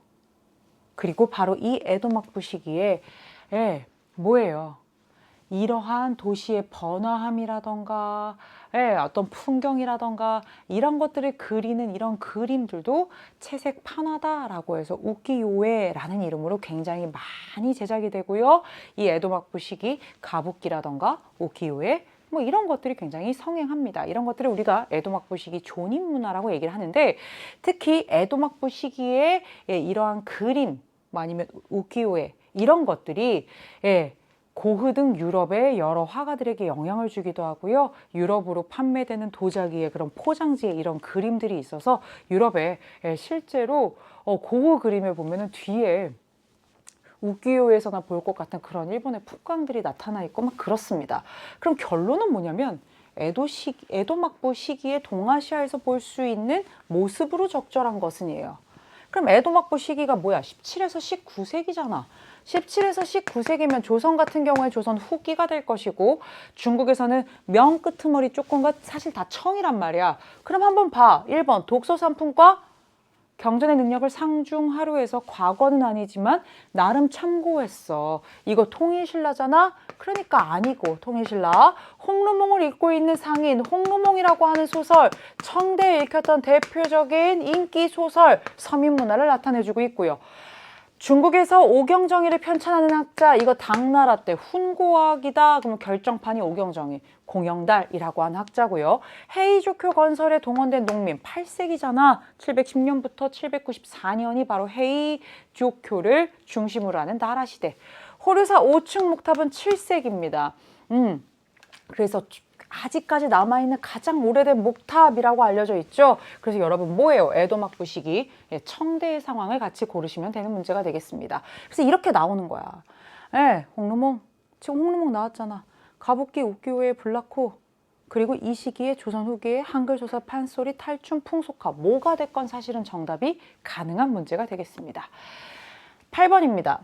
그리고 바로 이 에도막부 시기에 뭐예요? 이러한 도시의 번화함이라던가 어떤 풍경이라던가 이런 것들을 그리는 이런 그림들도 채색 판화다라고 해서 우키요에라는 이름으로 굉장히 많이 제작이 되고요. 이 에도막부 시기 가부키라던가 우키요에 이런 것들이 굉장히 성행합니다. 이런 것들을 우리가 에도막부 시기 존인문화라고 얘기를 하는데 특히 에도막부 시기에 이러한 그림 아니면 우키요에 이런 것들이 고흐 등 유럽의 여러 화가들에게 영향을 주기도 하고요. 유럽으로 판매되는 도자기의 그런 포장지에 이런 그림들이 있어서 유럽에 실제로 고흐 그림을 보면은 뒤에 우키요에서나 볼 것 같은 그런 일본의 풍광들이 나타나 있고 막 그렇습니다. 그럼 결론은 뭐냐면 에도막부 시기에 동아시아에서 볼 수 있는 모습으로 적절한 것은이에요. 그럼 에도막부 시기가 뭐야? 17에서 19세기잖아. 17에서 19세기면 조선 같은 경우에 조선 후기가 될 것이고 중국에서는 명 끄트머리 조건과 사실 다 청이란 말이야. 그럼 한번 봐. 1번 독서산품과 경전의 능력을 상중하로 해서 과거는 아니지만 나름 참고했어. 이거 통일신라잖아? 그러니까 아니고 통일신라. 홍루몽을 읽고 있는 상인, 홍루몽이라고 하는 소설, 청대에 읽혔던 대표적인 인기 소설, 서민문화를 나타내주고 있고요. 중국에서 오경정의를 편찬하는 학자, 이거 당나라 때 훈고학이다. 그러면 결정판이 오경정의, 공영달이라고 하는 학자고요. 헤이조교 건설에 동원된 농민, 8세기잖아. 710년부터 794년이 바로 헤이조교를 중심으로 하는 나라 시대. 호르사 5층 목탑은 7세기입니다. 그래서 아직까지 남아있는 가장 오래된 목탑이라고 알려져 있죠. 그래서 여러분 뭐예요? 에도막부 시기 청대의 상황을 같이 고르시면 되는 문제가 되겠습니다. 그래서 이렇게 나오는 거야. 홍루몽, 지금 홍루몽 나왔잖아. 가복기, 옥기호의 불나코, 그리고 이 시기에 조선 후기에 한글조사, 판소리, 탈춤, 풍속화, 뭐가 됐건 사실은 정답이 가능한 문제가 되겠습니다. 8번입니다.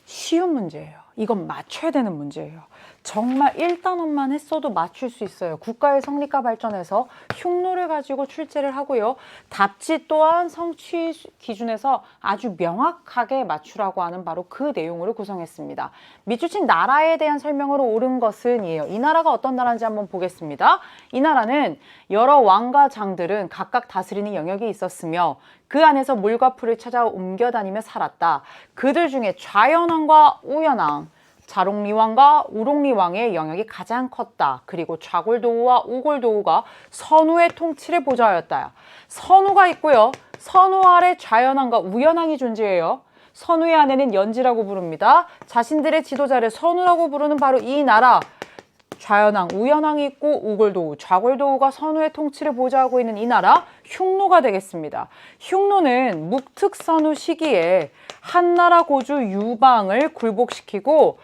쉬운 문제예요. 이건 맞춰야 되는 문제예요. 정말 1단원만 했어도 맞출 수 있어요. 국가의 성립과 발전에서 흉노를 가지고 출제를 하고요. 답지 또한 성취 기준에서 아주 명확하게 맞추라고 하는 바로 그 내용으로 구성했습니다. 밑줄친 나라에 대한 설명으로 옳은 것은 이에요. 이 나라가 어떤 나라인지 한번 보겠습니다. 이 나라는 여러 왕과 장들은 각각 다스리는 영역이 있었으며 그 안에서 물과 풀을 찾아 옮겨다니며 살았다. 그들 중에 좌연왕과 우연왕, 자롱리왕과 우롱리왕의 영역이 가장 컸다. 그리고 좌골도우와 우골도우가 선우의 통치를 보좌하였다. 선우가 있고요. 선우 아래 좌연왕과 우연왕이 존재해요. 선우의 아내는 연지라고 부릅니다. 자신들의 지도자를 선우라고 부르는 바로 이 나라. 좌연왕, 우연왕이 있고 우골도우, 좌골도우가 선우의 통치를 보좌하고 있는 이 나라 흉노가 되겠습니다. 흉노는 묵특선우 시기에 한나라 고주 유방을 굴복시키고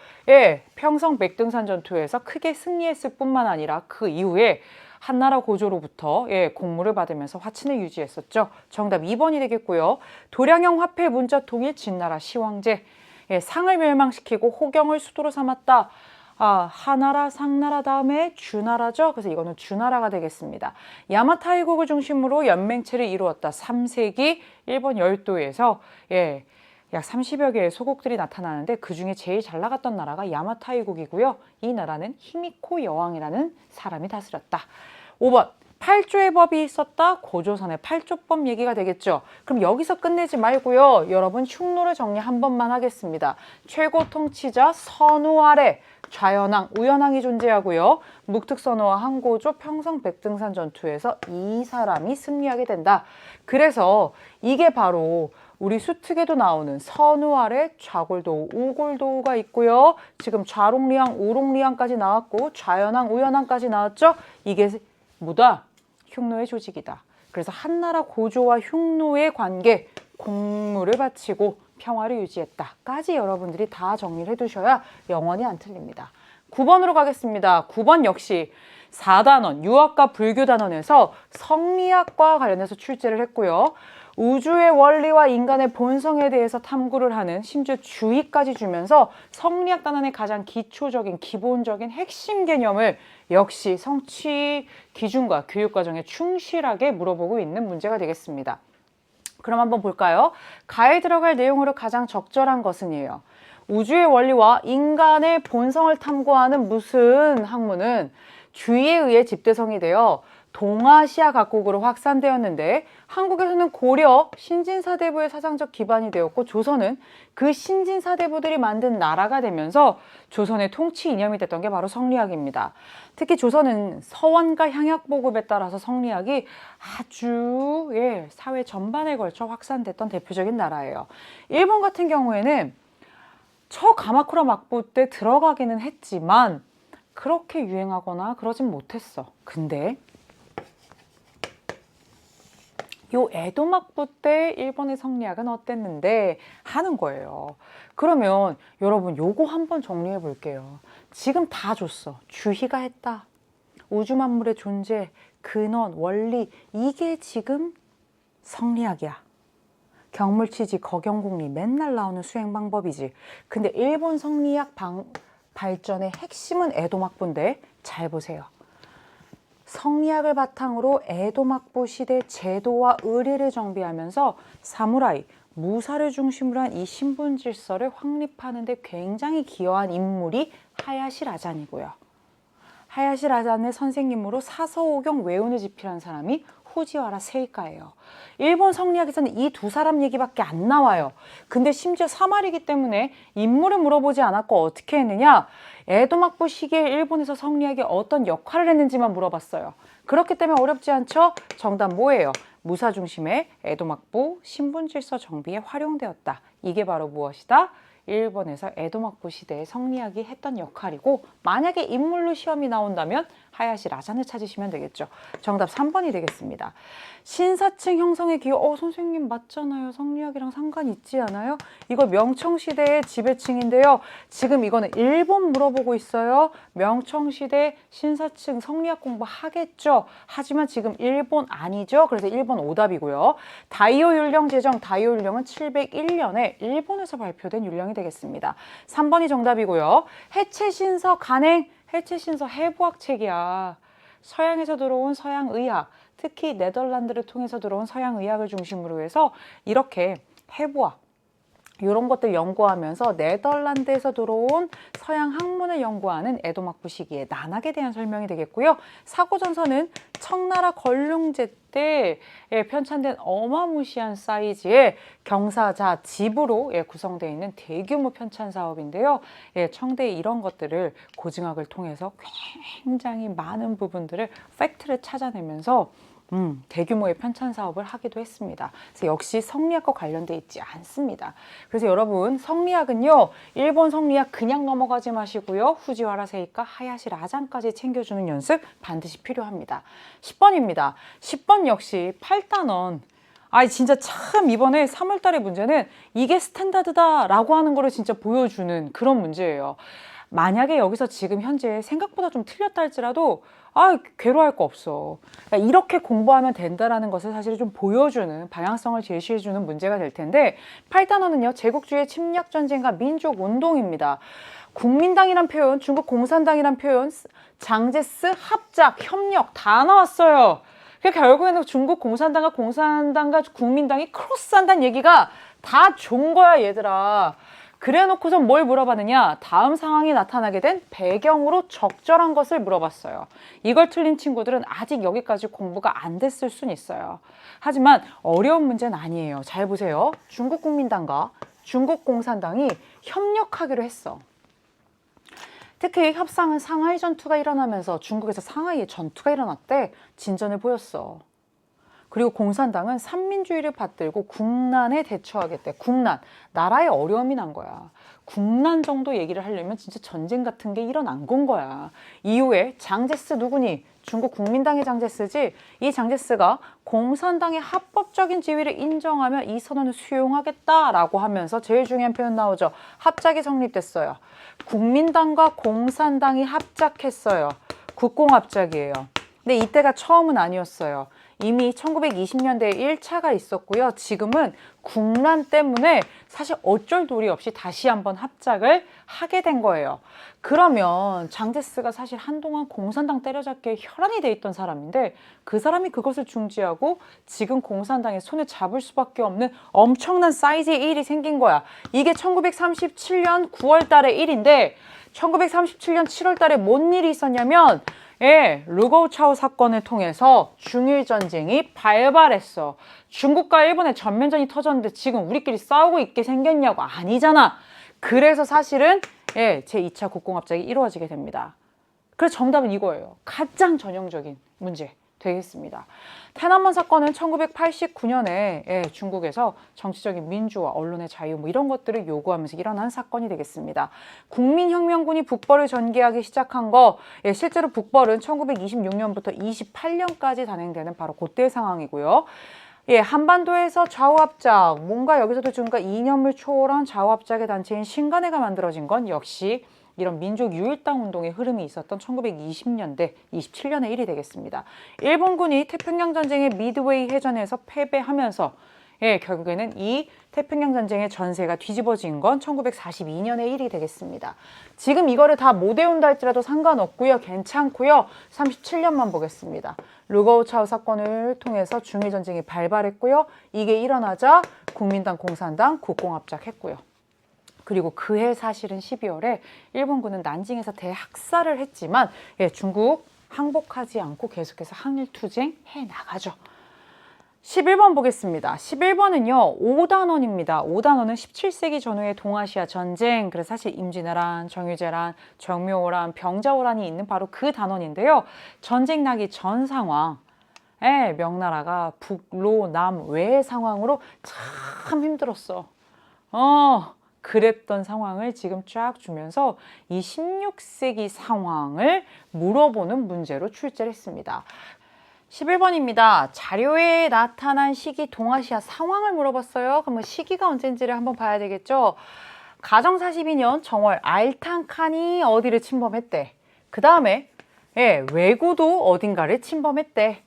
평성 백등산 전투에서 크게 승리했을 뿐만 아니라 그 이후에 한나라 고조로부터 공물을 받으면서 화친을 유지했었죠. 정답 2번이 되겠고요. 도량형 화폐 문자 통일 진나라 시황제, 상을 멸망시키고 호경을 수도로 삼았다. 하나라, 상나라 다음에 주나라죠. 그래서 이거는 주나라가 되겠습니다. 야마타이국을 중심으로 연맹체를 이루었다. 3세기 일본 열도에서 약 30여 개의 소국들이 나타나는데 그중에 제일 잘 나갔던 나라가 야마타이국이고요. 이 나라는 히미코 여왕이라는 사람이 다스렸다. 5번. 8조의 법이 있었다. 고조선의 8조법 얘기가 되겠죠. 그럼 여기서 끝내지 말고요. 여러분 흉노를 정리 한 번만 하겠습니다. 최고 통치자 선우 아래 좌연왕, 우연왕이 존재하고요. 묵특선우와 한고조 평성 백등산 전투에서 이 사람이 승리하게 된다. 그래서 이게 바로 우리 수특에도 나오는 선우 아래 좌골도우, 우골도우가 있고요. 지금 좌롱리왕, 우롱리왕까지 나왔고 좌연왕, 우연왕까지 나왔죠. 이게 뭐다? 흉노의 조직이다. 그래서 한나라 고조와 흉노의 관계, 공물을 바치고 평화를 유지했다까지 여러분들이 다 정리를 해두셔야 영원히 안 틀립니다. 9번으로 가겠습니다. 9번 역시 4단원, 유학과 불교단원에서 성리학과 관련해서 출제를 했고요. 우주의 원리와 인간의 본성에 대해서 탐구를 하는 심지어 주의까지 주면서 성리학 단원의 가장 기초적인 기본적인 핵심 개념을 역시 성취 기준과 교육과정에 충실하게 물어보고 있는 문제가 되겠습니다. 그럼 한번 볼까요? 가에 들어갈 내용으로 가장 적절한 것은이에요. 우주의 원리와 인간의 본성을 탐구하는 무슨 학문은 주의에 의해 집대성이 되어 동아시아 각국으로 확산되었는데 한국에서는 고려 신진사대부의 사상적 기반이 되었고 조선은 그 신진사대부들이 만든 나라가 되면서 조선의 통치 이념이 됐던 게 바로 성리학입니다. 특히 조선은 서원과 향약 보급에 따라서 성리학이 아주 사회 전반에 걸쳐 확산됐던 대표적인 나라예요. 일본 같은 경우에는 초 가마쿠라 막부 때 들어가기는 했지만 그렇게 유행하거나 그러진 못했어. 근데 요 에도 막부 때 일본의 성리학은 어땠는데 하는 거예요. 그러면 여러분 요거 한번 정리해 볼게요. 지금 다 줬어. 주희가 했다. 우주 만물의 존재, 근원, 원리, 이게 지금 성리학이야. 경물치지, 거경공리 맨날 나오는 수행 방법이지. 근데 일본 성리학 발전의 핵심은 에도 막부인데 잘 보세요. 성리학을 바탕으로 에도 막부 시대 제도와 의례를 정비하면서 사무라이, 무사를 중심으로 한 이 신분 질서를 확립하는 데 굉장히 기여한 인물이 하야시 라잔이고요. 하야시 라잔의 선생님으로 사서오경 외우느지피라는 사람이 후지와라 세이카예요. 일본 성리학에서는 이 두 사람 얘기밖에 안 나와요. 근데 심지어 사말이기 때문에 인물을 물어보지 않았고 어떻게 했느냐? 에도막부 시기에 일본에서 성리학이 어떤 역할을 했는지만 물어봤어요. 그렇기 때문에 어렵지 않죠? 정답 뭐예요? 무사 중심의 에도막부 신분질서 정비에 활용되었다. 이게 바로 무엇이다? 일본에서 에도막부 시대에 성리학이 했던 역할이고, 만약에 인물로 시험이 나온다면 하야시 라잔을 찾으시면 되겠죠. 정답 3번이 되겠습니다. 신사층 형성의 기호. 선생님 맞잖아요. 성리학이랑 상관 있지 않아요? 이거 명청시대의 지배층인데요. 지금 이거는 일본 물어보고 있어요. 명청시대 신사층 성리학 공부하겠죠. 하지만 지금 일본 아니죠. 그래서 1번 오답이고요. 다이오 율령 제정. 다이오 율령은 701년에 일본에서 발표된 율령이 되겠습니다. 3번이 정답이고요. 해체신서 간행. 해체신서 해부학책이야. 서양에서 들어온 서양의학, 특히 네덜란드를 통해서 들어온 서양의학을 중심으로 해서 이렇게 해부학, 이런 것들 연구하면서 네덜란드에서 들어온 서양 학문을 연구하는 에도막부 시기의 난학에 대한 설명이 되겠고요. 사고전서는 청나라 걸륭제 때 편찬된 어마무시한 사이즈의 경사자 집으로 구성되어 있는 대규모 편찬 사업인데요. 청대에 이런 것들을 고증학을 통해서 굉장히 많은 부분들을 팩트를 찾아내면서 대규모의 편찬 사업을 하기도 했습니다. 그래서 역시 성리학과 관련돼 있지 않습니다. 그래서 여러분 성리학은요, 일본 성리학 그냥 넘어가지 마시고요. 후지와라 세이카, 하야시 라잔까지 챙겨주는 연습 반드시 필요합니다. 10번입니다. 10번 역시 8단원. 진짜 참 이번에 3월달의 문제는 이게 스탠다드다 라고 하는 거를 진짜 보여주는 그런 문제예요. 만약에 여기서 지금 현재 생각보다 좀 틀렸다 할지라도 괴로워할 거 없어. 그러니까 이렇게 공부하면 된다라는 것을 사실 좀 보여주는, 방향성을 제시해주는 문제가 될 텐데, 8단원은요 제국주의 침략전쟁과 민족운동입니다. 국민당이란 표현, 중국 공산당이란 표현, 장제스, 합작, 협력 다 나왔어요. 그러니까 결국에는 중국 공산당과 국민당이 크로스한다는 얘기가 다 좋은 거야 얘들아. 그래놓고서 뭘 물어봤느냐? 다음 상황이 나타나게 된 배경으로 적절한 것을 물어봤어요. 이걸 틀린 친구들은 아직 여기까지 공부가 안 됐을 순 있어요. 하지만 어려운 문제는 아니에요. 잘 보세요. 중국 국민당과 중국 공산당이 협력하기로 했어. 특히 협상은 상하이 전투가 일어나면서 중국에서 상하이에 전투가 일어났대. 진전을 보였어. 그리고 공산당은 삼민주의를 받들고 국난에 대처하겠대. 국난. 나라에 어려움이 난 거야. 국난 정도 얘기를 하려면 진짜 전쟁 같은 게 일어난 건 거야. 이후에 장제스 누구니? 중국 국민당의 장제스지. 이 장제스가 공산당의 합법적인 지위를 인정하면 이 선언을 수용하겠다라고 하면서 제일 중요한 표현 나오죠. 합작이 성립됐어요. 국민당과 공산당이 합작했어요. 국공합작이에요. 근데 이때가 처음은 아니었어요. 이미 1920년대에 1차가 있었고요. 지금은 국난 때문에 사실 어쩔 도리 없이 다시 한번 합작을 하게 된 거예요. 그러면 장제스가 사실 한동안 공산당 때려잡기에 혈안이 돼 있던 사람인데, 그 사람이 그것을 중지하고 지금 공산당의 손을 잡을 수밖에 없는 엄청난 사이즈의 일이 생긴 거야. 이게 1937년 9월 달의 일인데, 1937년 7월 달에 뭔 일이 있었냐면, 르고우차오 사건을 통해서 중일전쟁이 발발했어. 중국과 일본의 전면전이 터졌는데 지금 우리끼리 싸우고 있게 생겼냐고. 아니잖아. 그래서 사실은 제2차 국공합작이 이루어지게 됩니다. 그래서 정답은 이거예요. 가장 전형적인 문제 되겠습니다.天安문 사건은 1989년에 중국에서 정치적인 민주화, 언론의 자유 이런 것들을 요구하면서 일어난 사건이 되겠습니다. 국민혁명군이 북벌을 전개하기 시작한 거, 실제로 북벌은 1926년부터 28년까지 단행되는 바로 그때의 상황이고요. 한반도에서 좌우합작, 뭔가 여기서도 지금까 이념을 초월한 좌우합작의 단체인 신간회가 만들어진 건 역시 이런 민족 유일당 운동의 흐름이 있었던 1920년대, 27년의 일이 되겠습니다. 일본군이 태평양 전쟁의 미드웨이 해전에서 패배하면서 결국에는 이 태평양 전쟁의 전세가 뒤집어진 건 1942년의 일이 되겠습니다. 지금 이거를 다 못 외운다 할지라도 상관없고요. 괜찮고요. 37년만 보겠습니다. 르고우차오 사건을 통해서 중일전쟁이 발발했고요. 이게 일어나자 국민당, 공산당 국공합작했고요. 그리고 그해 사실은 12월에 일본군은 난징에서 대학살을 했지만 중국 항복하지 않고 계속해서 항일투쟁 해 나가죠. 11번 보겠습니다. 11번은요, 5단원입니다. 5단원은 17세기 전후의 동아시아 전쟁, 그래서 사실 임진왜란, 정유재란, 정묘호란, 병자호란이 있는 바로 그 단원인데요. 전쟁 나기 전 상황, 명나라가 북로, 남, 외 상황으로 참 힘들었어. 그랬던 상황을 지금 쫙 주면서 이 16세기 상황을 물어보는 문제로 출제를 했습니다. 11번입니다. 자료에 나타난 시기 동아시아 상황을 물어봤어요. 그러면 시기가 언젠지를 한번 봐야 되겠죠. 가정 42년 정월 알탕칸이 어디를 침범했대. 그 다음에 왜구도 어딘가를 침범했대.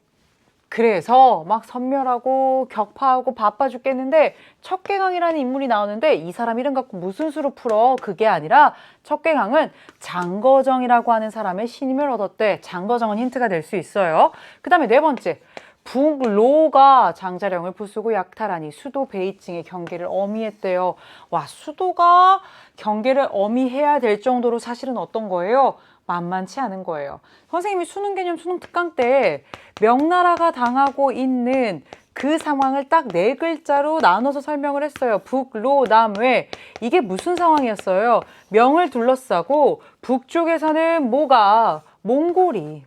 그래서 막 선멸하고 격파하고 바빠 죽겠는데 척계강이라는 인물이 나오는데 이 사람 이름 갖고 무슨 수로 풀어? 그게 아니라 척계강은 장거정이라고 하는 사람의 신임을 얻었대. 장거정은 힌트가 될 수 있어요. 그 다음에 네 번째, 북로가 장자령을 부수고 약탈하니 수도 베이징의 경계를 어미했대요. 와, 수도가 경계를 어미해야 될 정도로 사실은 어떤 거예요? 만만치 않은 거예요. 선생님이 수능 개념 수능 특강 때 명나라가 당하고 있는 그 상황을 딱 네 글자로 나눠서 설명을 했어요. 북로 남외. 이게 무슨 상황이었어요? 명을 둘러싸고 북쪽에서는 뭐가? 몽골이.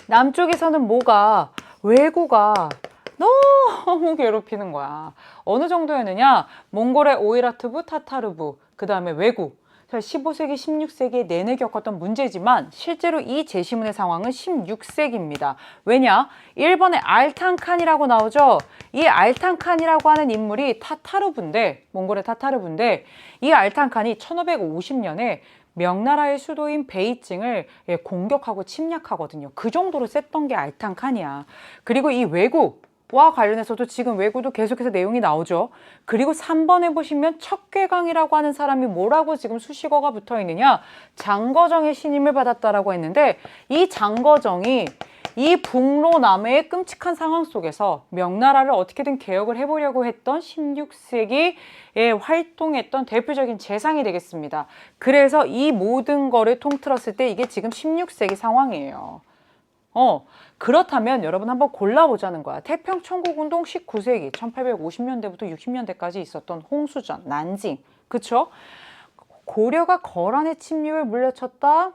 남쪽에서는 뭐가? 왜구가 너무 괴롭히는 거야. 어느 정도였느냐? 몽골의 오이라트부, 타타르부, 그 다음에 왜구. 15세기, 16세기에 내내 겪었던 문제지만 실제로 이 제시문의 상황은 16세기입니다. 왜냐? 1번에 알탕칸이라고 나오죠? 이 알탕칸이라고 하는 인물이 타타르부인데, 몽골의 타타르부인데 이 알탕칸이 1550년에 명나라의 수도인 베이징을 공격하고 침략하거든요. 그 정도로 셌던 게 알탕칸이야. 그리고 이 왜구와 관련해서도 지금 왜구도 계속해서 내용이 나오죠. 그리고 3번에 보시면 척계강이라고 하는 사람이 뭐라고 지금 수식어가 붙어 있느냐? 장거정의 신임을 받았다라고 했는데 이 장거정이 이 북로 남해의 끔찍한 상황 속에서 명나라를 어떻게든 개혁을 해보려고 했던 16세기에 활동했던 대표적인 재상이 되겠습니다. 그래서 이 모든 거를 통틀었을 때 이게 지금 16세기 상황이에요. 그렇다면 여러분 한번 골라보자는 거야. 태평천국운동 19세기, 1850년대부터 60년대까지 있었던 홍수전, 난징, 그쵸? 고려가 거란의 침략을 물려쳤다.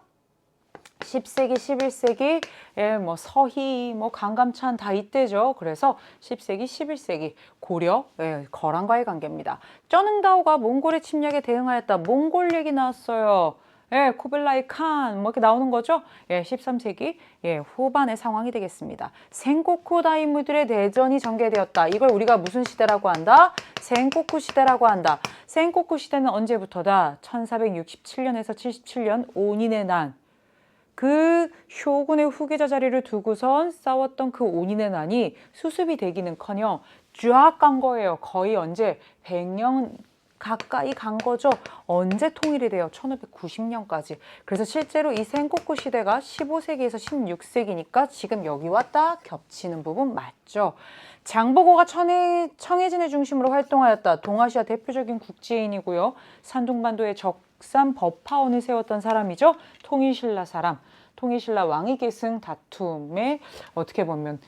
10세기, 11세기, 뭐 서희, 뭐 강감찬 다 이때죠. 그래서 10세기, 11세기 고려, 거란과의 관계입니다. 쩌능다오가 몽골의 침략에 대응하였다. 몽골 얘기 나왔어요. 쿠빌라이 칸, 뭐 이렇게 나오는 거죠. 13세기 후반의 상황이 되겠습니다. 생코쿠 다이무들의 대전이 전개되었다. 이걸 우리가 무슨 시대라고 한다? 생코쿠 시대라고 한다. 생코쿠 시대는 언제부터다? 1467년에서 77년 오닌의 난. 그 쇼군의 후계자 자리를 두고선 싸웠던 그 오닌의 난이 수습이 되기는커녕 쫙 간 거예요. 거의 언제? 100년 가까이 간 거죠. 언제 통일이 돼요? 1590년까지. 그래서 실제로 이 생코쿠 시대가 15세기에서 16세기니까 지금 여기와 딱 겹치는 부분 맞죠. 장보고가 청해진을 중심으로 활동하였다. 동아시아 대표적인 국지인이고요. 산둥반도의 적산 법화원을 세웠던 사람이죠. 통일신라 사람. 통일신라 왕위 계승 다툼에 어떻게 보면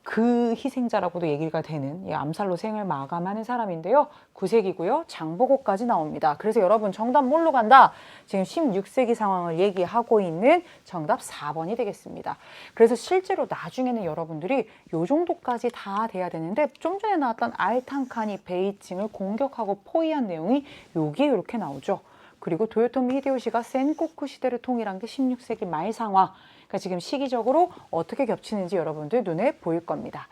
그 희생자라고도 얘기가 되는 암살로 생을 마감하는 사람인데요. 9세기고요. 장보고까지 나옵니다. 그래서 여러분 정답 뭘로 간다? 지금 16세기 상황을 얘기하고 있는 정답 4번이 되겠습니다. 그래서 실제로 나중에는 여러분들이 요 정도까지 다 돼야 되는데 좀 전에 나왔던 알탕칸이 베이징을 공격하고 포위한 내용이 여기에 이렇게 나오죠. 그리고 도요토미 히데요시가 센코쿠 시대를 통일한 게 16세기 말 상황. 그러니까 지금 시기적으로 어떻게 겹치는지 여러분들 눈에 보일 겁니다.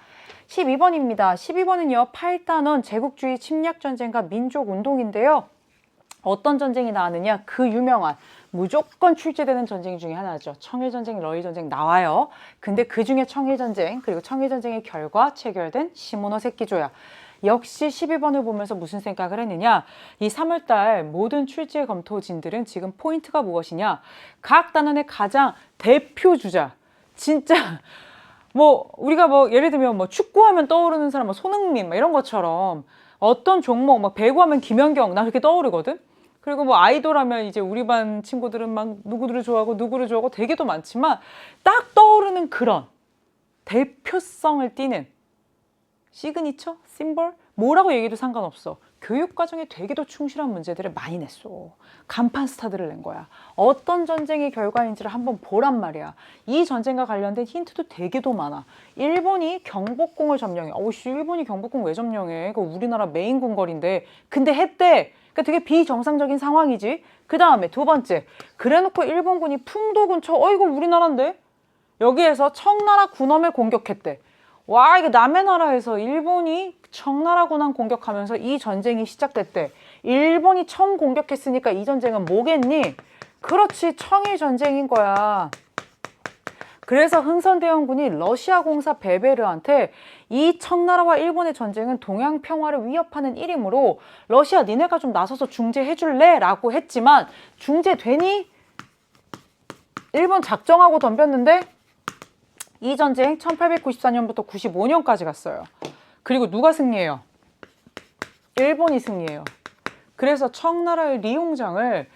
12번입니다. 12번은요. 8단원 제국주의 침략전쟁과 민족운동인데요. 어떤 전쟁이 나왔느냐? 그 유명한 무조건 출제되는 전쟁 중에 하나죠. 청일전쟁, 러일전쟁 나와요. 근데 그 중에 청일전쟁 그리고 청일전쟁의 결과 체결된 시모노세키조야. 역시 12번을 보면서 무슨 생각을 했느냐. 이 3월달 모든 출제 검토진들은 지금 포인트가 무엇이냐. 각 단원의 가장 대표 주자. 진짜 뭐 우리가 뭐 예를 들면 뭐 축구하면 떠오르는 사람 뭐 손흥민 이런 것처럼 어떤 종목, 막 배구하면 김연경, 나 그렇게 떠오르거든? 그리고 뭐 아이돌 하면 이제 우리 반 친구들은 막 누구들을 좋아하고 누구를 좋아하고 되게도 많지만 딱 떠오르는 그런 대표성을 띠는 시그니처? 심볼? 뭐라고 얘기해도 상관없어. 교육과정에 되게도 충실한 문제들을 많이 냈어. 간판 스타들을 낸 거야. 어떤 전쟁의 결과인지를 한번 보란 말이야. 이 전쟁과 관련된 힌트도 되게도 많아. 일본이 경복궁을 점령해. 어우씨, 일본이 경복궁 왜 점령해? 그 우리나라 메인 궁궐인데. 근데 했대. 그러니까 되게 비정상적인 상황이지. 그 다음에 두 번째. 그래놓고 일본군이 풍도 근처, 이거 우리나라인데? 여기에서 청나라 군함을 공격했대. 와, 이거 남의 나라에서 일본이 청나라 군함 공격하면서 이 전쟁이 시작됐대. 일본이 청 공격했으니까 이 전쟁은 뭐겠니? 그렇지, 청일 전쟁인 거야. 그래서 흥선대원군이 러시아 공사 베베르한테 이 청나라와 일본의 전쟁은 동양 평화를 위협하는 일이므로 러시아 니네가 좀 나서서 중재해 줄래? 라고 했지만 중재되니? 일본 작정하고 덤볐는데 이 전쟁 1894년부터 95년까지 갔어요. 그리고 누가 승리해요? 일본이 승리해요. 그래서 청나라의 리용장을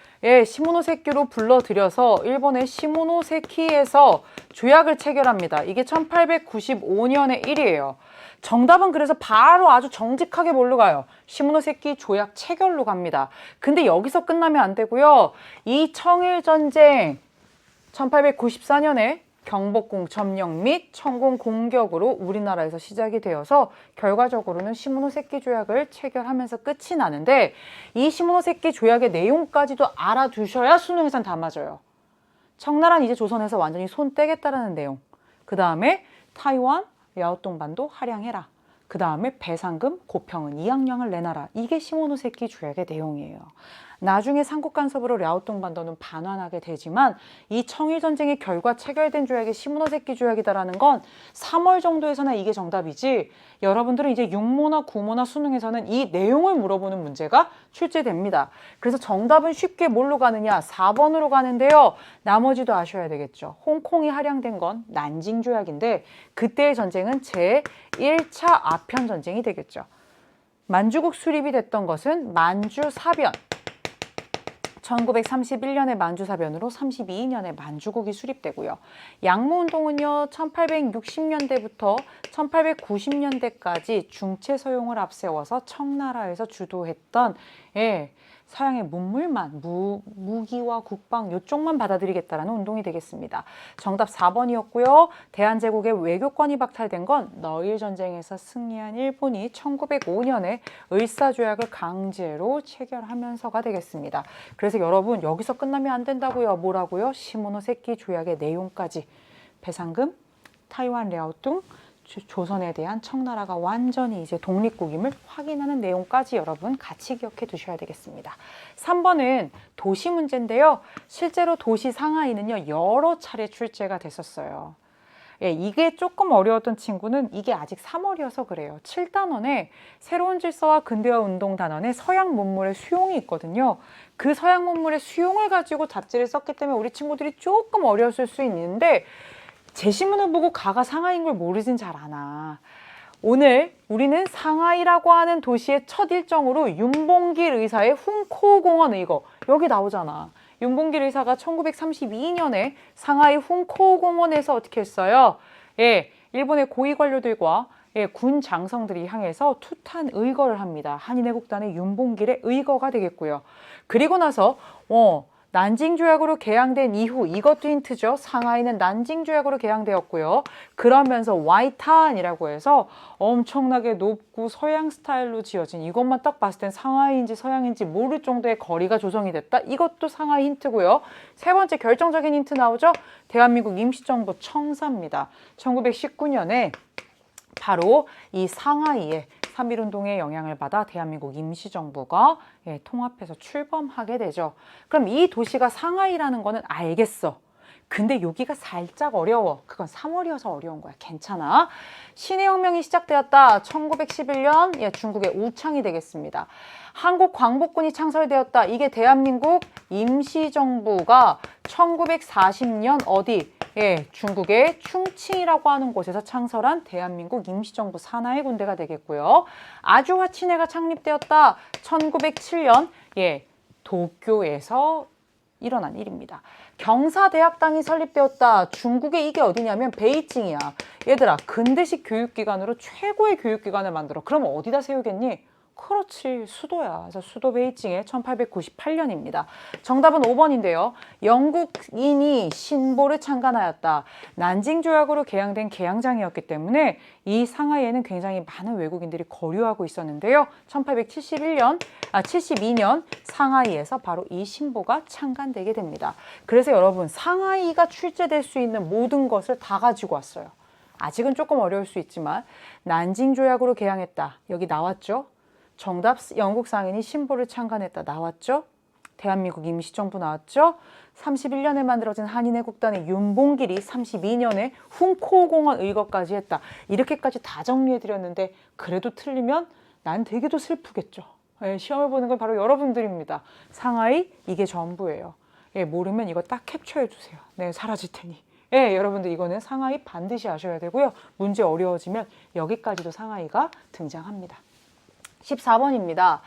시모노세키로 불러들여서 일본의 시모노세키에서 조약을 체결합니다. 이게 1895년의 일이에요. 정답은 그래서 바로 아주 정직하게 뭘로 가요? 시모노세키 조약 체결로 갑니다. 근데 여기서 끝나면 안 되고요. 이 청일전쟁 1894년에 경복궁 점령 및 청궁 공격으로 우리나라에서 시작이 되어서 결과적으로는 시모노세키 조약을 체결하면서 끝이 나는데 이 시모노세키 조약의 내용까지도 알아두셔야 수능에선 다 맞아요. 청나라는 이제 조선에서 완전히 손 떼겠다라는 내용. 그 다음에 타이완, 랴오똥반도 할양해라. 그 다음에 배상금, 고평은 2학년을 내놔라. 이게 시모노세키 조약의 내용이에요. 나중에 삼국 간섭으로 랴오똥반도는 반환하게 되지만 이 청일전쟁의 결과 체결된 조약이 시모노세키 조약이다라는 건 3월 정도에서나 이게 정답이지 여러분들은 이제 6모나 9모나 수능에서는 이 내용을 물어보는 문제가 출제됩니다. 그래서 정답은 쉽게 뭘로 가느냐? 4번으로 가는데요. 나머지도 아셔야 되겠죠. 홍콩이 할양된 건 난징 조약인데 그때의 전쟁은 제1차 아편 전쟁이 되겠죠. 만주국 수립이 됐던 것은 만주사변. 1931년에 만주사변으로 32년에 만주국이 수립되고요. 양무운동은요. 1860년대부터 1890년대까지 중체 서용을 앞세워서 청나라에서 주도했던 서양의 문물만, 무기와 국방 이쪽만 받아들이겠다라는 운동이 되겠습니다. 정답 4번이었고요. 대한제국의 외교권이 박탈된 건 너일전쟁에서 승리한 일본이 1905년에 을사조약을 강제로 체결하면서가 되겠습니다. 그래서 여러분 여기서 끝나면 안 된다고요. 뭐라고요? 시모노세키 조약의 내용까지 배상금, 타이완 랴오뚱, 조선에 대한 청나라가 완전히 이제 독립국임을 확인하는 내용까지 여러분 같이 기억해 두셔야 되겠습니다. 3번은 도시 문제인데요. 실제로 도시 상하이는요, 여러 차례 출제가 됐었어요. 이게 조금 어려웠던 친구는 이게 아직 3월이어서 그래요. 7단원에 새로운 질서와 근대화 운동 단원에 서양 문물의 수용이 있거든요. 그 서양 문물의 수용을 가지고 잡지를 썼기 때문에 우리 친구들이 조금 어려웠을 수 있는데 제시문을 보고 가가 상하이인 걸 모르진 잘 않아. 오늘 우리는 상하이라고 하는 도시의 첫 일정으로 윤봉길 의사의 훈코공원 의거 여기 나오잖아. 윤봉길 의사가 1932년에 상하이 훈코공원에서 어떻게 했어요? 일본의 고위 관료들과 군 장성들이 향해서 투탄 의거를 합니다. 한인애국단의 윤봉길의 의거가 되겠고요. 그리고 나서 난징조약으로 개항된 이후 이것도 힌트죠. 상하이는 난징조약으로 개항되었고요. 그러면서 와이탄이라고 해서 엄청나게 높고 서양 스타일로 지어진 이것만 딱 봤을 땐 상하이인지 서양인지 모를 정도의 거리가 조성이 됐다. 이것도 상하이 힌트고요. 세 번째 결정적인 힌트 나오죠. 대한민국 임시정부 청사입니다. 1919년에 바로 이 상하이에 3.1운동의 영향을 받아 대한민국 임시정부가 통합해서 출범하게 되죠. 그럼 이 도시가 상하이라는 거는 알겠어. 근데 여기가 살짝 어려워. 그건 3월이어서 어려운 거야. 괜찮아. 신해혁명이 시작되었다. 1911년 중국의 우창이 되겠습니다. 한국 광복군이 창설되었다. 이게 대한민국 임시정부가 1940년 어디? 예, 중국의 충칭이라고 하는 곳에서 창설한 대한민국 임시정부 산하의 군대가 되겠고요. 아주화친해가 창립되었다. 1907년 예, 도쿄에서 일어난 일입니다. 경사대학당이 설립되었다. 중국의 이게 어디냐면 베이징이야. 얘들아, 근대식 교육기관으로 최고의 교육기관을 만들어. 그럼 어디다 세우겠니? 그렇지, 수도야. 그래서 수도 베이징에 1898년입니다. 정답은 5번인데요. 영국인이 신보를 창간하였다. 난징 조약으로 개양된 개양장이었기 때문에 이 상하이에는 굉장히 많은 외국인들이 거류하고 있었는데요. 1872년 상하이에서 바로 이 신보가 창간되게 됩니다. 그래서 여러분, 상하이가 출제될 수 있는 모든 것을 다 가지고 왔어요. 아직은 조금 어려울 수 있지만 난징 조약으로 개양했다. 여기 나왔죠? 정답, 영국 상인이 신보를 창간했다. 나왔죠? 대한민국 임시정부 나왔죠? 31년에 만들어진 한인애국단의 윤봉길이 32년에 훈코공원 의거까지 했다. 이렇게까지 다 정리해드렸는데 그래도 틀리면 난 되게도 슬프겠죠. 예, 시험을 보는 건 바로 여러분들입니다. 상하이, 이게 전부예요. 예, 모르면 이거 딱 캡처해주세요. 네, 사라질 테니. 예, 여러분들 이거는 상하이 반드시 아셔야 되고요. 문제 어려워지면 여기까지도 상하이가 등장합니다. 14번입니다.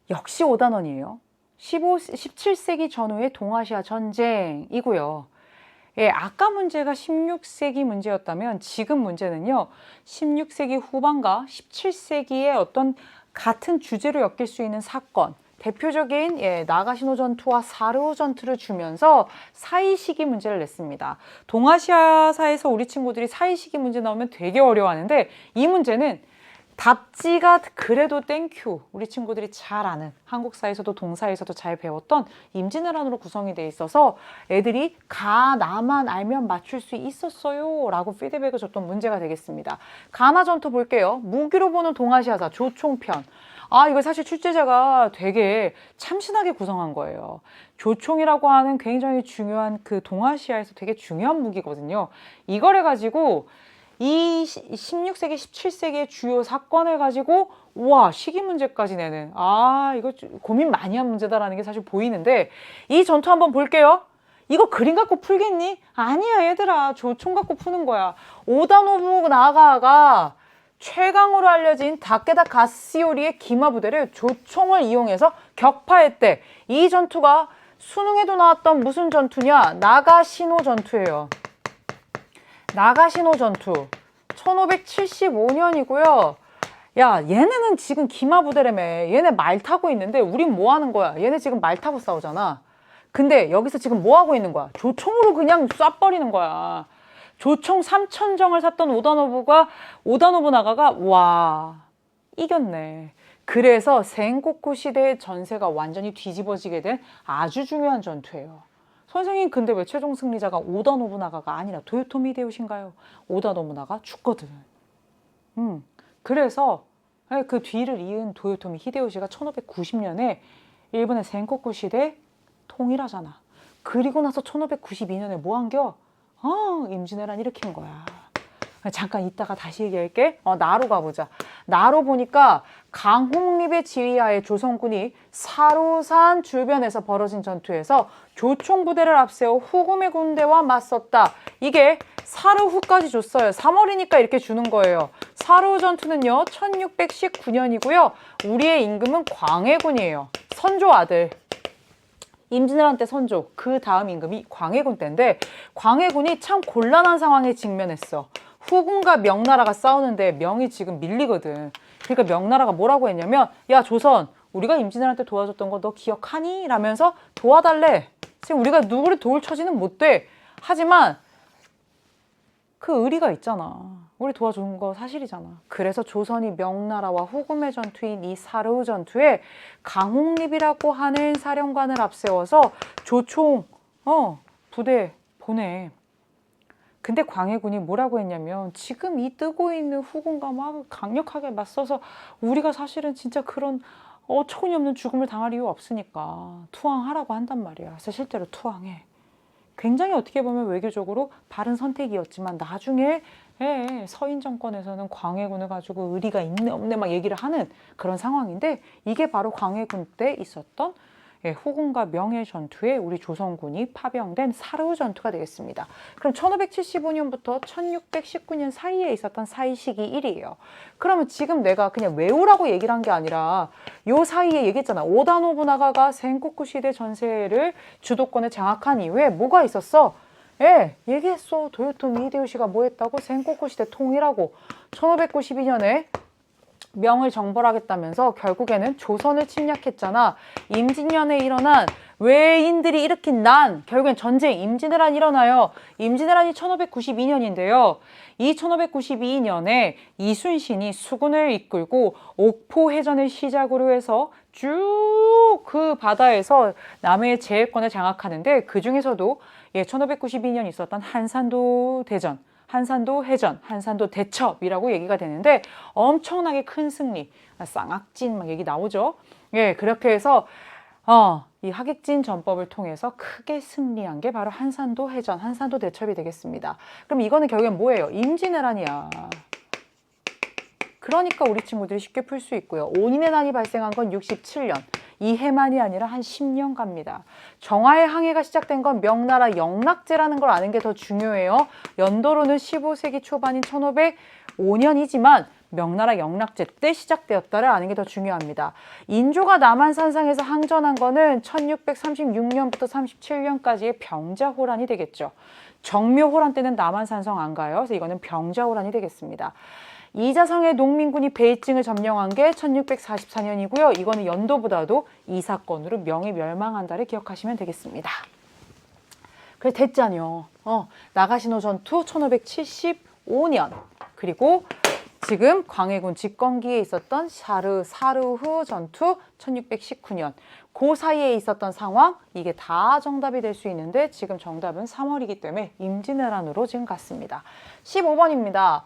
역시 5단원이에요. 17세기 전후의 동아시아 전쟁이고요. 예, 아까 문제가 16세기 문제였다면 지금 문제는요. 16세기 후반과 17세기의 어떤 같은 주제로 엮일 수 있는 사건, 대표적인 나가시노 전투와 사르오 전투를 주면서 사이시기 문제를 냈습니다. 동아시아사에서 우리 친구들이 사이시기 문제 나오면 되게 어려워하는데 이 문제는 답지가 그래도 땡큐 우리 친구들이 잘 아는 한국사에서도 동사에서도 잘 배웠던 임진왜란으로 구성이 돼 있어서 애들이 나만 알면 맞출 수 있었어요 라고 피드백을 줬던 문제가 되겠습니다. 가나 전투 볼게요. 무기로 보는 동아시아사 조총편. 이거 사실 출제자가 되게 참신하게 구성한 거예요. 조총이라고 하는 굉장히 중요한 그 동아시아에서 되게 중요한 무기거든요. 이걸 해가지고 이 16세기, 17세기의 주요 사건을 가지고 와 시기 문제까지 내는 이거 고민 많이 한 문제다라는 게 사실 보이는데 이 전투 한번 볼게요. 이거 그림 갖고 풀겠니? 아니야 얘들아, 조총 갖고 푸는 거야. 오다 노부나가가 최강으로 알려진 다케다 가시오리의 기마 부대를 조총을 이용해서 격파했대. 이 전투가 수능에도 나왔던 무슨 전투냐? 나가시노 전투예요. 나가시노 전투 1575년이고요. 야, 얘네는 지금 기마 부대라며. 얘네 말 타고 있는데 우린 뭐 하는 거야? 얘네 지금 말 타고 싸우잖아. 근데 여기서 지금 뭐 하고 있는 거야? 조총으로 그냥 쏴버리는 거야. 조총 3,000정을 샀던 오다 노부나가가 와 이겼네. 그래서 센고쿠 시대의 전세가 완전히 뒤집어지게 된 아주 중요한 전투예요. 선생님, 근데 왜 최종 승리자가 오다 노부나가가 아니라 도요토미 히데요시인가요? 오다 노부나가 죽거든. 그래서 그 뒤를 이은 도요토미 히데요시가 1590년에 일본의 센고쿠 시대 통일하잖아. 그리고 나서 1592년에 뭐 한겨? 임진왜란 일으킨 거야. 잠깐 이따가 다시 얘기할게. 나로 가보자. 나로 보니까 강홍립의 지휘하에 조선군이 사로산 주변에서 벌어진 전투에서 조총 부대를 앞세워 후금의 군대와 맞섰다. 이게 사르후까지 줬어요. 3월이니까 이렇게 주는 거예요. 사르후 전투는요 1619년이고요. 우리의 임금은 광해군이에요. 선조 아들. 임진왜란 때 선조, 그 다음 임금이 광해군 때인데 광해군이 참 곤란한 상황에 직면했어. 후금과 명나라가 싸우는데 명이 지금 밀리거든. 그러니까 명나라가 뭐라고 했냐면 야 조선, 우리가 임진왜란 때 도와줬던 거 너 기억하니? 라면서 도와달래. 지금 우리가 누구를 도울 처지는 못 돼. 하지만 그 의리가 있잖아. 우리 도와준 거 사실이잖아. 그래서 조선이 명나라와 후금의 전투인 이 사르후 전투에 강홍립이라고 하는 사령관을 앞세워서 조총 부대 보내. 근데 광해군이 뭐라고 했냐면 지금 이 뜨고 있는 후금과 막 강력하게 맞서서 우리가 사실은 진짜 그런 어처구니없는 죽음을 당할 이유 없으니까 투항하라고 한단 말이야. 그래서 실제로 투항해. 굉장히 어떻게 보면 외교적으로 바른 선택이었지만 나중에 서인 정권에서는 광해군을 가지고 의리가 있네 없네 막 얘기를 하는 그런 상황인데 이게 바로 광해군 때 있었던 예, 후군과 명예 전투에 우리 조선군이 파병된 사르우 전투가 되겠습니다. 그럼 1575년부터 1619년 사이에 있었던 사이식이 1이에요. 그러면 지금 내가 그냥 외우라고 얘기를 한 게 아니라 요 사이에 얘기했잖아. 오다 노부나가가 센코쿠 시대 전세를 주도권을 장악한 이후에 뭐가 있었어? 예, 얘기했어. 도요토미 히데요시가 뭐 했다고? 센코쿠 시대 통일하고 1592년에 명을 정벌하겠다면서 결국에는 조선을 침략했잖아. 임진년에 일어난 외인들이 일으킨 결국엔 전쟁 임진왜란이 일어나요. 임진왜란이 1592년인데요. 이 1592년에 이순신이 수군을 이끌고 옥포해전을 시작으로 해서 쭉 그 바다에서 남해의 제해권을 장악하는데 그 중에서도 1592년 있었던 한산도 대전, 한산도 해전, 한산도 대첩이라고 얘기가 되는데 엄청나게 큰 승리, 쌍악진 막 얘기 나오죠. 예, 그렇게 해서 이 하객진 전법을 통해서 크게 승리한 게 바로 한산도 해전, 한산도 대첩이 되겠습니다. 그럼 이거는 결국엔 뭐예요? 임진왜란이야. 그러니까 우리 친구들이 쉽게 풀 수 있고요. 온인의 난이 발생한 건 67년. 이 해만이 아니라 한 10년 갑니다. 정화의 항해가 시작된 건 명나라 영락제라는 걸 아는 게 더 중요해요. 연도로는 15세기 초반인 1505년이지만 명나라 영락제 때 시작되었다를 아는 게 더 중요합니다. 인조가 남한산상에서 항전한 거는 1636년부터 37년까지의 병자호란이 되겠죠. 정묘호란 때는 남한산성 안 가요. 그래서 이거는 병자호란이 되겠습니다. 이자성의 농민군이 베이징을 점령한 게 1644년이고요. 이거는 연도보다도 이 사건으로 명이 멸망한다를 기억하시면 되겠습니다. 그래 됐잖요. 나가시노 전투 1575년 그리고 지금 광해군 집권기에 있었던 사르후 전투 1619년 그 사이에 있었던 상황 이게 다 정답이 될 수 있는데 지금 정답은 3월이기 때문에 임진왜란으로 지금 갔습니다. 15번입니다.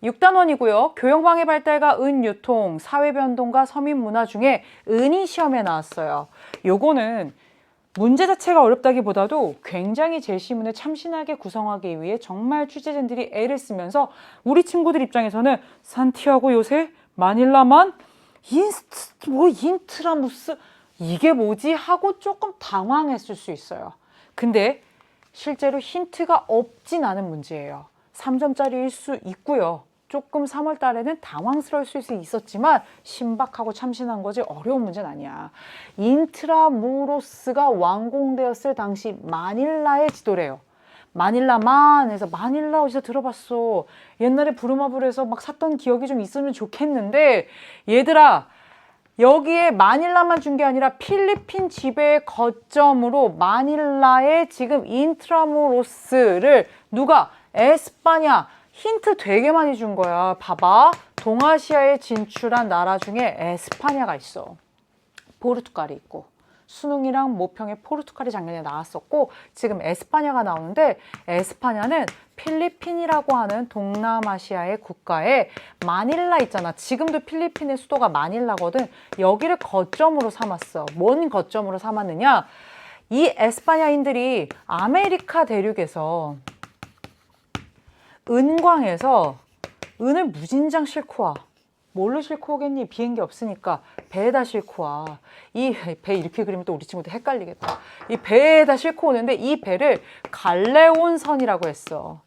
6단원이고요. 교역망의 발달과 은유통, 사회변동과 서민문화 중에 은이 시험에 나왔어요. 요거는 문제 자체가 어렵다기보다도 굉장히 제시문을 참신하게 구성하기 위해 정말 취재진들이 애를 쓰면서 우리 친구들 입장에서는 산티아고 요새, 마닐라만, 인트라무스 이게 뭐지? 하고 조금 당황했을 수 있어요. 근데 실제로 힌트가 없진 않은 문제예요. 3점짜리일 수 있고요. 조금 3월 달에는 당황스러울 수 있었지만 신박하고 참신한 거지 어려운 문제는 아니야. 인트라무로스가 완공되었을 당시 마닐라의 지도래요. 마닐라만 해서 마닐라 어디서 들어봤어. 옛날에 부루마블에서 막 샀던 기억이 좀 있으면 좋겠는데 얘들아 여기에 마닐라만 준 게 아니라 필리핀 지배의 거점으로 마닐라의 지금 인트라무로스를 누가 에스파냐 힌트 되게 많이 준 거야. 봐봐. 동아시아에 진출한 나라 중에 에스파냐가 있어. 포르투갈이 있고 수능이랑 모평의 포르투갈이 작년에 나왔었고 지금 에스파냐가 나오는데 에스파냐는 필리핀이라고 하는 동남아시아의 국가에 마닐라 있잖아. 지금도 필리핀의 수도가 마닐라거든. 여기를 거점으로 삼았어. 뭔 거점으로 삼았느냐? 이 에스파냐인들이 아메리카 대륙에서 은광에서 은을 무진장 싣고 와. 뭘로 싣고 오겠니? 비행기 없으니까 배에다 싣고 와. 이 배 이렇게 그리면 또 우리 친구들 헷갈리겠다. 이 배에다 싣고 오는데 이 배를 갈레온선이라고 했어.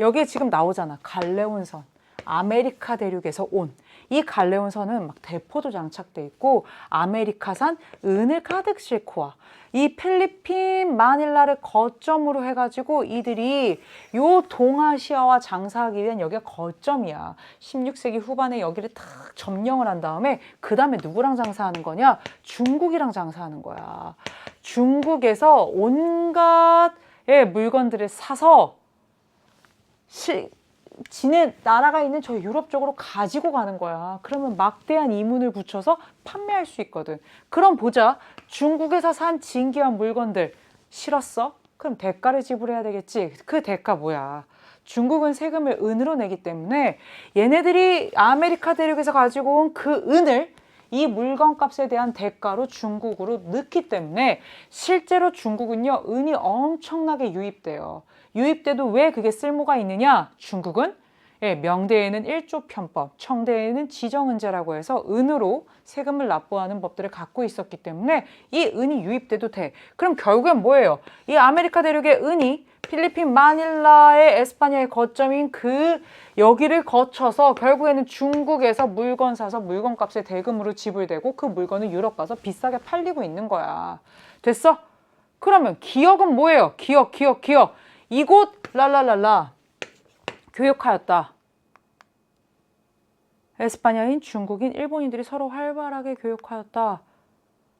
여기에 지금 나오잖아. 갈레온선. 아메리카 대륙에서 온. 이 갈레온선은 막 대포도 장착돼 있고 아메리카산 은을 가득 싣고 와. 이 필리핀 마닐라를 거점으로 해가지고 이들이 요 동아시아와 장사하기 위한 여기가 거점이야. 16세기 후반에 여기를 탁 점령을 한 다음에 그 다음에 누구랑 장사하는 거냐? 중국이랑 장사하는 거야. 중국에서 온갖의 물건들을 사서 지네 나라가 있는 저 유럽 쪽으로 가지고 가는 거야. 그러면 막대한 이문을 붙여서 판매할 수 있거든. 그럼 보자. 중국에서 산 진귀한 물건들 실었어? 그럼 대가를 지불해야 되겠지. 그 대가 뭐야? 중국은 세금을 은으로 내기 때문에 얘네들이 아메리카 대륙에서 가지고 온 그 은을 이 물건값에 대한 대가로 중국으로 넣기 때문에 실제로 중국은요 은이 엄청나게 유입돼요. 유입돼도 왜 그게 쓸모가 있느냐? 중국은 예, 명대에는 1조 편법, 청대에는 지정은제라고 해서 은으로 세금을 납부하는 법들을 갖고 있었기 때문에 이 은이 유입돼도 돼. 그럼 결국엔 뭐예요? 이 아메리카 대륙의 은이 필리핀 마닐라의 에스파냐의 거점인 그 여기를 거쳐서 결국에는 중국에서 물건 사서 물건값에 대금으로 지불되고 그 물건은 유럽 가서 비싸게 팔리고 있는 거야. 됐어? 그러면 기억은 뭐예요? 기억. 이곳 랄랄랄라 교역하였다. 에스파냐인, 중국인, 일본인들이 서로 활발하게 교역하였다.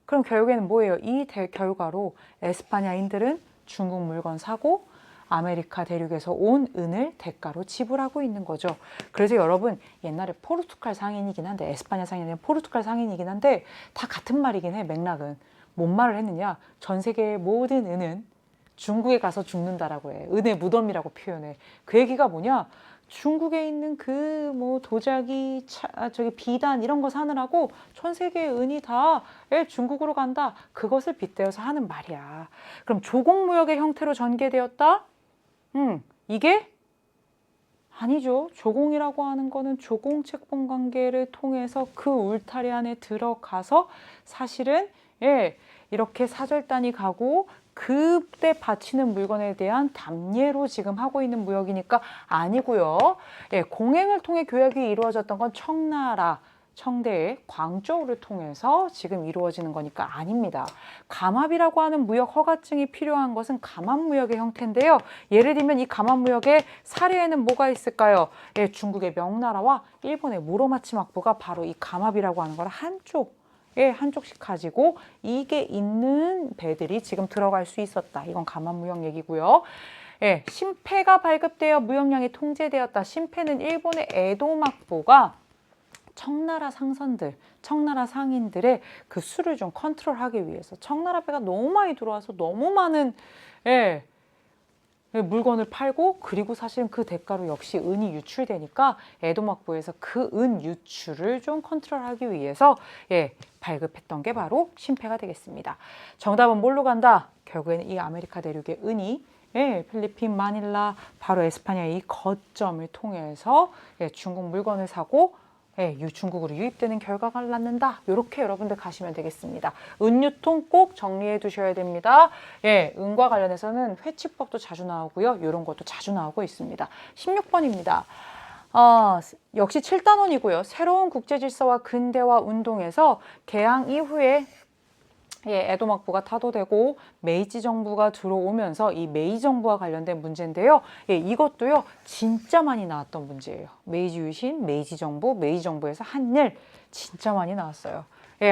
그럼 결국에는 뭐예요? 이 결과로 에스파냐인들은 중국 물건 사고 아메리카 대륙에서 온 은을 대가로 지불하고 있는 거죠. 그래서 여러분 옛날에 포르투갈 상인이긴 한데 에스파냐 상인은 포르투갈 상인이긴 한데 다 같은 말이긴 해. 맥락은. 뭔 말을 했느냐? 전 세계의 모든 은은 중국에 가서 죽는다라고 해. 은의 무덤이라고 표현해. 그 얘기가 뭐냐? 중국에 있는 그 뭐 도자기, 저기 비단 이런 거 사느라고 전 세계의 은이 다 중국으로 간다. 그것을 빗대어서 하는 말이야. 그럼 조공무역의 형태로 전개되었다? 이게 아니죠. 조공이라고 하는 거는 조공채권 관계를 통해서 그 울타리 안에 들어가서 사실은 이렇게 사절단이 가고 그때 바치는 물건에 대한 담례로 지금 하고 있는 무역이니까 아니고요. 공행을 통해 교역이 이루어졌던 건 청나라, 청대의 광저우를 통해서 지금 이루어지는 거니까 아닙니다. 감압이라고 하는 무역 허가증이 필요한 것은 감압무역의 형태인데요. 예를 들면 이 감압무역의 사례에는 뭐가 있을까요? 중국의 명나라와 일본의 무로마치 막부가 바로 이 감압이라고 하는 걸 한쪽씩 가지고 이게 있는 배들이 지금 들어갈 수 있었다. 이건 감압무역 얘기고요. 신패가 발급되어 무역량이 통제되었다. 신패는 일본의 에도 막부가 청나라 상선들, 청나라 상인들의 그 수를 좀 컨트롤하기 위해서 청나라 배가 너무 많이 들어와서 너무 많은 물건을 팔고 그리고 사실은 그 대가로 역시 은이 유출되니까 에도 막부에서 그 은 유출을 좀 컨트롤하기 위해서 발급했던 게 바로 신패가 되겠습니다. 정답은 뭘로 간다? 결국에는 이 아메리카 대륙의 은이 필리핀 마닐라 바로 에스파냐의 이 거점을 통해서 중국 물건을 사고 중국으로 유입되는 결과가 낳는다. 이렇게 여러분들 가시면 되겠습니다. 은유통 꼭 정리해 두셔야 됩니다. 은과 관련해서는 회치법도 자주 나오고요. 이런 것도 자주 나오고 있습니다. 16번입니다. 역시 7단원이고요. 새로운 국제질서와 근대화 운동에서 개항 이후에 에도 막부가 타도되고 메이지 정부가 들어오면서 이 메이지 정부와 관련된 문제인데요. 이것도요 진짜 많이 나왔던 문제예요. 메이지 유신, 메이지 정부에서 한 일 진짜 많이 나왔어요.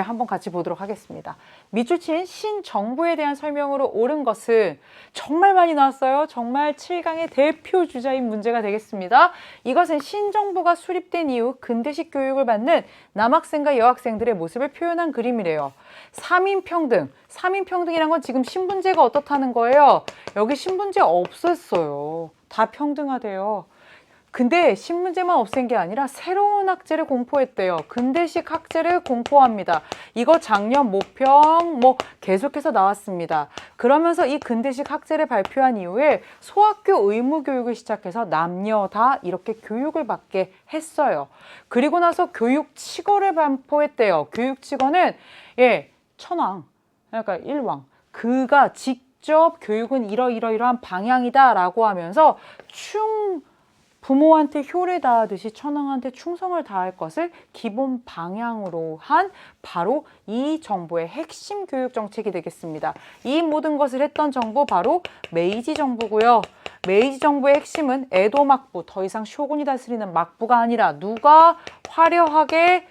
한번 같이 보도록 하겠습니다. 밑줄 신정부에 대한 설명으로 옳은 것은 정말 많이 나왔어요. 정말 7강의 대표 주자인 문제가 되겠습니다. 이것은 신정부가 수립된 이후 근대식 교육을 받는 남학생과 여학생들의 모습을 표현한 그림이래요. 3인평등. 3인평등이란 건 지금 신분제가 어떻다는 거예요? 여기 신분제 없었어요. 다 평등하대요. 근데 신분제만 없앤 게 아니라 새로운 학제를 공포했대요. 근대식 학제를 공포합니다. 이거 작년 모평 계속해서 나왔습니다. 그러면서 이 근대식 학제를 발표한 이후에 소학교 의무 교육을 시작해서 남녀 다 이렇게 교육을 받게 했어요. 그리고 나서 교육칙어를 반포했대요. 교육칙어는 천황, 그러니까 일왕, 그가 직접 교육은 이러이러한 방향이다라고 하면서 부모한테 효를 다하듯이 천황한테 충성을 다할 것을 기본 방향으로 한 바로 이 정부의 핵심 교육 정책이 되겠습니다. 이 모든 것을 했던 정부 바로 메이지 정부고요. 메이지 정부의 핵심은 에도 막부, 더 이상 쇼군이 다스리는 막부가 아니라 누가 화려하게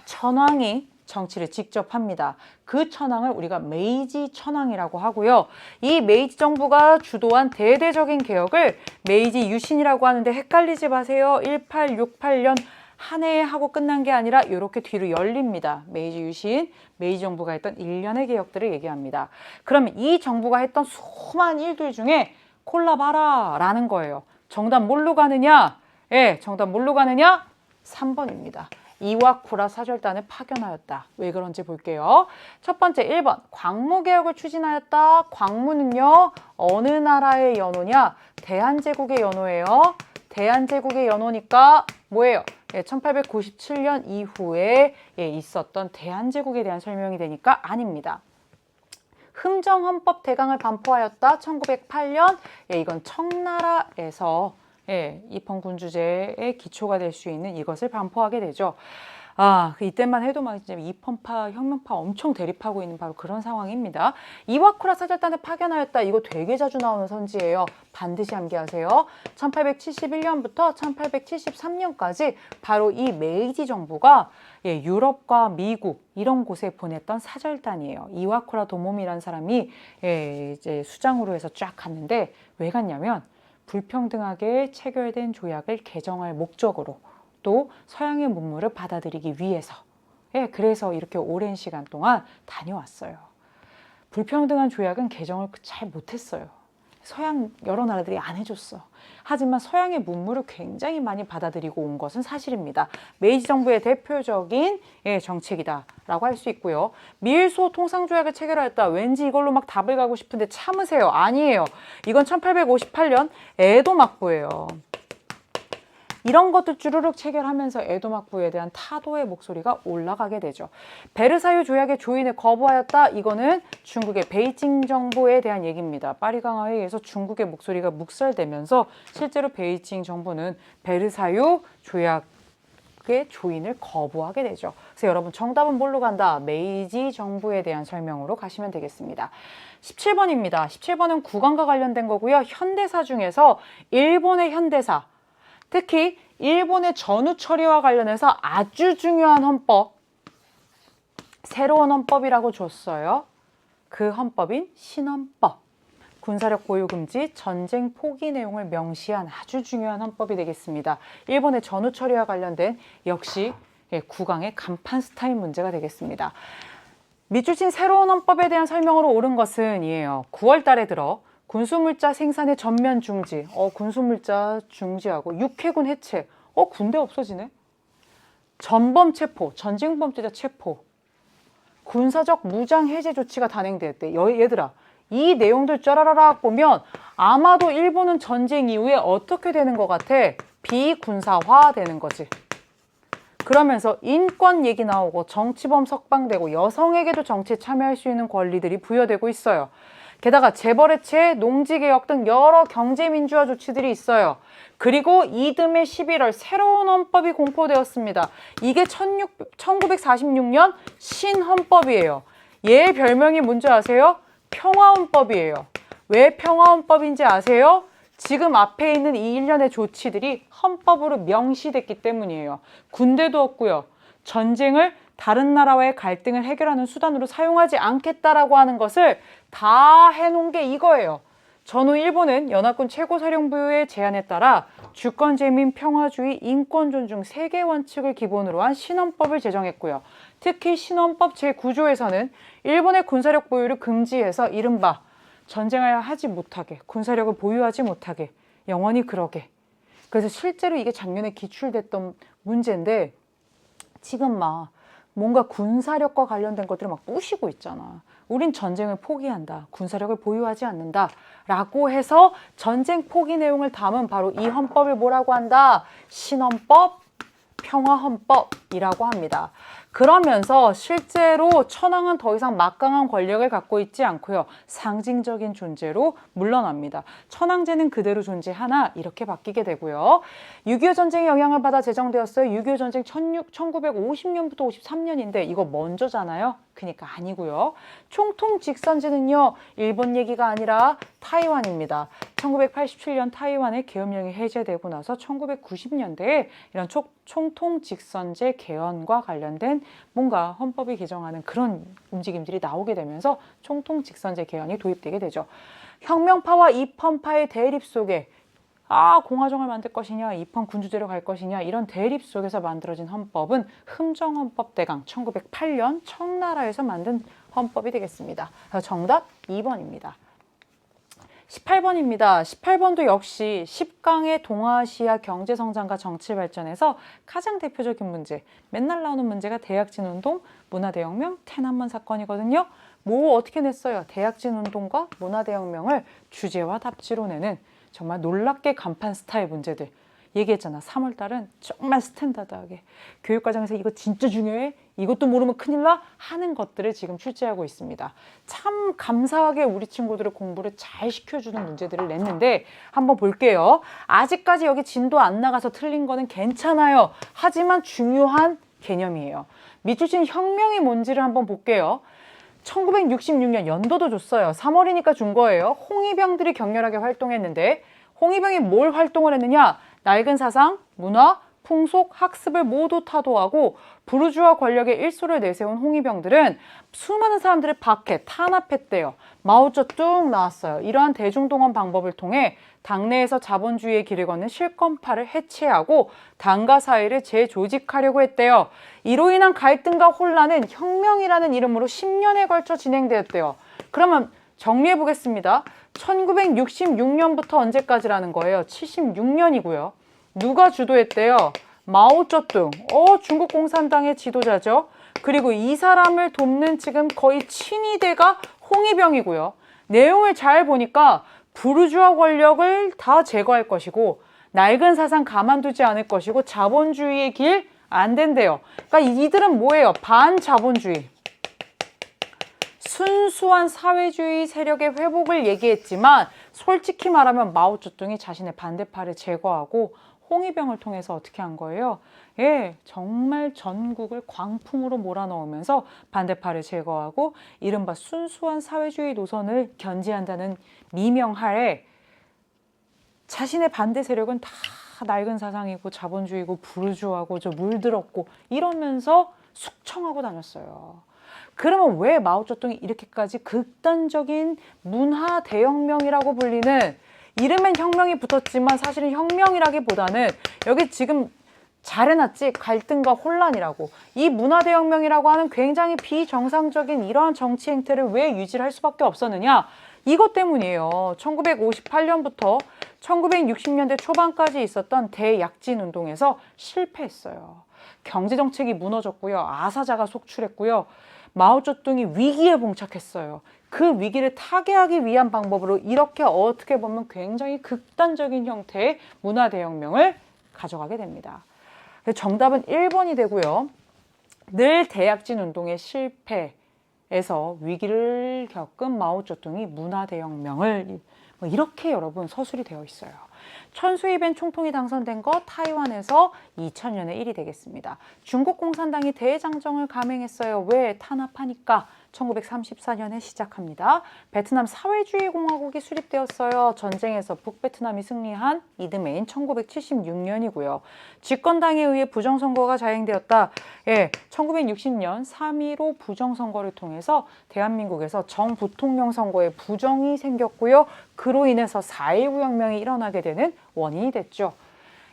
천황이 정치를 직접 합니다. 그 천황을 우리가 메이지 천황이라고 하고요. 이 메이지 정부가 주도한 대대적인 개혁을 메이지 유신이라고 하는데 헷갈리지 마세요. 1868년 한 해에 하고 끝난 게 아니라 이렇게 뒤로 열립니다. 메이지 유신, 메이지 정부가 했던 일련의 개혁들을 얘기합니다. 그러면 이 정부가 했던 수많은 일들 중에 골라봐라 라는 거예요. 정답 뭘로 가느냐? 정답 뭘로 가느냐? 3번입니다. 이와쿠라 사절단을 파견하였다. 왜 그런지 볼게요. 첫 번째 1번 광무개혁을 추진하였다. 광무는요 어느 나라의 연호냐? 대한제국의 연호예요. 대한제국의 연호니까 뭐예요? 1897년 이후에 있었던 대한제국에 대한 설명이 되니까 아닙니다. 흥정헌법 대강을 반포하였다. 1908년. 이건 청나라에서 입헌군주제의 기초가 될 수 있는 이것을 반포하게 되죠. 이때만 해도 막 이제 입헌파, 혁명파 엄청 대립하고 있는 바로 그런 상황입니다. 이와쿠라 사절단을 파견하였다. 이거 되게 자주 나오는 선지예요. 반드시 암기하세요. 1871년부터 1873년까지 바로 이 메이지 정부가 유럽과 미국 이런 곳에 보냈던 사절단이에요. 이와쿠라 도모미라는 사람이 이제 수장으로 해서 쫙 갔는데 왜 갔냐면 불평등하게 체결된 조약을 개정할 목적으로 또 서양의 문물을 받아들이기 위해서 그래서 이렇게 오랜 시간 동안 다녀왔어요. 불평등한 조약은 개정을 잘 못했어요. 서양 여러 나라들이 안 해줬어. 하지만 서양의 문물을 굉장히 많이 받아들이고 온 것은 사실입니다. 메이지 정부의 대표적인 정책이다라고 할 수 있고요. 미일소 통상조약을 체결하였다. 왠지 이걸로 막 답을 가고 싶은데 참으세요. 아니에요. 이건 1858년 에도 막부예요. 이런 것도 쭈르륵 체결하면서 에도 막부에 대한 타도의 목소리가 올라가게 되죠. 베르사유 조약의 조인을 거부하였다. 이거는 중국의 베이징 정부에 대한 얘기입니다. 파리 강화 회의에서 중국의 목소리가 묵살되면서 실제로 베이징 정부는 베르사유 조약의 조인을 거부하게 되죠. 그래서 여러분 정답은 뭘로 간다? 메이지 정부에 대한 설명으로 가시면 되겠습니다. 17번입니다. 17번은 국왕과 관련된 거고요. 현대사 중에서 일본의 현대사, 특히 일본의 전후 처리와 관련해서 아주 중요한 헌법, 새로운 헌법이라고 줬어요. 그 헌법인 신헌법, 군사력 보유 금지, 전쟁 포기 내용을 명시한 아주 중요한 헌법이 되겠습니다. 일본의 전후 처리와 관련된 역시 국왕의 간판 스타일 문제가 되겠습니다. 밑줄친 새로운 헌법에 대한 설명으로 옳은 것은 이에요. 9월 달에 들어 군수물자 생산의 전면 중지, 군수물자 중지하고 육해군 해체, 군대 없어지네. 전범 체포, 전쟁범죄자 체포, 군사적 무장 해제 조치가 단행됐대. 얘들아, 이 내용들 짜라라락 보면 아마도 일본은 전쟁 이후에 어떻게 되는 것 같아? 비군사화 되는 거지. 그러면서 인권 얘기 나오고 정치범 석방되고 여성에게도 정치에 참여할 수 있는 권리들이 부여되고 있어요. 게다가 재벌해체, 농지개혁 등 여러 경제민주화 조치들이 있어요. 그리고 이듬해 11월 새로운 헌법이 공포되었습니다. 이게 1946년 신헌법이에요. 얘 별명이 뭔지 아세요? 평화헌법이에요. 왜 평화헌법인지 아세요? 지금 앞에 있는 이 일련의 조치들이 헌법으로 명시됐기 때문이에요. 군대도 없고요. 전쟁을 다른 나라와의 갈등을 해결하는 수단으로 사용하지 않겠다라고 하는 것을 다 해놓은 게 이거예요. 전후 일본은 연합군 최고사령부의 제안에 따라 주권재민, 평화주의, 인권 존중 3개 원칙을 기본으로 한 신헌법을 제정했고요. 특히 신헌법 제9조에서는 일본의 군사력 보유를 금지해서 이른바 전쟁을 하지 못하게, 군사력을 보유하지 못하게, 영원히 그러게. 그래서 실제로 이게 작년에 기출됐던 문제인데 지금 막 뭔가 군사력과 관련된 것들을 막 부시고 있잖아. 우린 전쟁을 포기한다. 군사력을 보유하지 않는다. 라고 해서 전쟁 포기 내용을 담은 바로 이 헌법을 뭐라고 한다? 신헌법, 평화헌법이라고 합니다. 그러면서 실제로 천황은 더 이상 막강한 권력을 갖고 있지 않고요. 상징적인 존재로 물러납니다. 천황제는 그대로 존재하나 이렇게 바뀌게 되고요. 6.25 전쟁의 영향을 받아 제정되었어요. 6.25 전쟁 1950년부터 53년인데 이거 먼저잖아요. 그러니까 아니고요. 총통 직선제는요. 일본 얘기가 아니라 타이완입니다. 1987년 타이완의 계엄령이 해제되고 나서 1990년대에 이런 총통 직선제 개헌과 관련된 뭔가 헌법이 개정하는 그런 움직임들이 나오게 되면서 총통 직선제 개헌이 도입되게 되죠. 혁명파와 입헌파의 대립 속에 공화정을 만들 것이냐, 입헌 군주제로 갈 것이냐 이런 대립 속에서 만들어진 헌법은 흥정헌법 대강 1908년 청나라에서 만든 헌법이 되겠습니다. 정답 2번입니다. 18번입니다. 18번도 역시 10강의 동아시아 경제성장과 정치발전에서 가장 대표적인 문제, 맨날 나오는 문제가 대약진운동, 문화대혁명,天安문 사건이거든요. 뭐 어떻게 냈어요? 대약진운동과 문화대혁명을 주제와 답지로 내는 정말 놀랍게 간판 스타일 문제들. 얘기했잖아. 3월 달은 정말 스탠다드하게 교육과정에서 이거 진짜 중요해? 이것도 모르면 큰일 나? 하는 것들을 지금 출제하고 있습니다. 참 감사하게 우리 친구들을 공부를 잘 시켜주는 문제들을 냈는데 한번 볼게요. 아직까지 여기 진도 안 나가서 틀린 거는 괜찮아요. 하지만 중요한 개념이에요. 미추신 혁명이 뭔지를 한번 볼게요. 1966년 연도도 줬어요. 3월이니까 준 거예요. 홍위병들이 격렬하게 활동했는데 홍위병이 뭘 활동을 했느냐? 낡은 사상, 문화, 풍속, 학습을 모두 타도하고 부르주아 권력의 일소를 내세운 홍위병들은 수많은 사람들을 박해, 탄압했대요. 마오쩌둥 나왔어요. 이러한 대중동원 방법을 통해 당내에서 자본주의의 길을 걷는 실권파를 해체하고 당과 사회를 재조직하려고 했대요. 이로 인한 갈등과 혼란은 혁명이라는 이름으로 10년에 걸쳐 진행되었대요. 그러면 정리해 보겠습니다. 1966년부터 언제까지라는 거예요? 76년이고요. 누가 주도했대요? 마오쩌둥. 중국 공산당의 지도자죠. 그리고 이 사람을 돕는 지금 거의 친위대가 홍위병이고요. 내용을 잘 보니까 부르주아 권력을 다 제거할 것이고 낡은 사상 가만두지 않을 것이고 자본주의의 길 안 된대요. 그러니까 이들은 뭐예요? 반자본주의. 순수한 사회주의 세력의 회복을 얘기했지만 솔직히 말하면 마오쩌둥이 자신의 반대파를 제거하고 홍위병을 통해서 어떻게 한 거예요? 예, 정말 전국을 광풍으로 몰아넣으면서 반대파를 제거하고 이른바 순수한 사회주의 노선을 견지한다는 미명하에 자신의 반대 세력은 다 낡은 사상이고 자본주의고 부르주아고 저 물들었고 이러면서 숙청하고 다녔어요. 그러면 왜 마오쩌둥이 이렇게까지 극단적인 문화 대혁명이라고 불리는 이름엔 혁명이 붙었지만 사실은 혁명이라기보다는 여기 지금 잘 해놨지 갈등과 혼란이라고 이 문화 대혁명이라고 하는 굉장히 비정상적인 이러한 정치 행태를 왜 유지를 할 수밖에 없었느냐 이것 때문이에요. 1958년부터 1960년대 초반까지 있었던 대약진 운동에서 실패했어요. 경제정책이 무너졌고요. 아사자가 속출했고요. 마오쩌둥이 위기에 봉착했어요. 그 위기를 타개하기 위한 방법으로 이렇게 어떻게 보면 굉장히 극단적인 형태의 문화대혁명을 가져가게 됩니다. 정답은 1번이 되고요. 늘 대약진 운동의 실패에서 위기를 겪은 마오쩌둥이 문화대혁명을 이렇게 여러분 서술이 되어 있어요. 천수이벤 총통이 당선된 거 타이완에서 2000년에 1위 되겠습니다. 중국 공산당이 대장정을 감행했어요. 왜? 탄압하니까. 1934년에 시작합니다. 베트남 사회주의 공화국이 수립되었어요. 전쟁에서 북베트남이 승리한 이듬해인 1976년이고요. 집권당에 의해 부정선거가 자행되었다. 예, 1960년 3.15 부정선거를 통해서 대한민국에서 정부통령 선거에 부정이 생겼고요. 그로 인해서 4.19 혁명이 일어나게 되는 원인이 됐죠.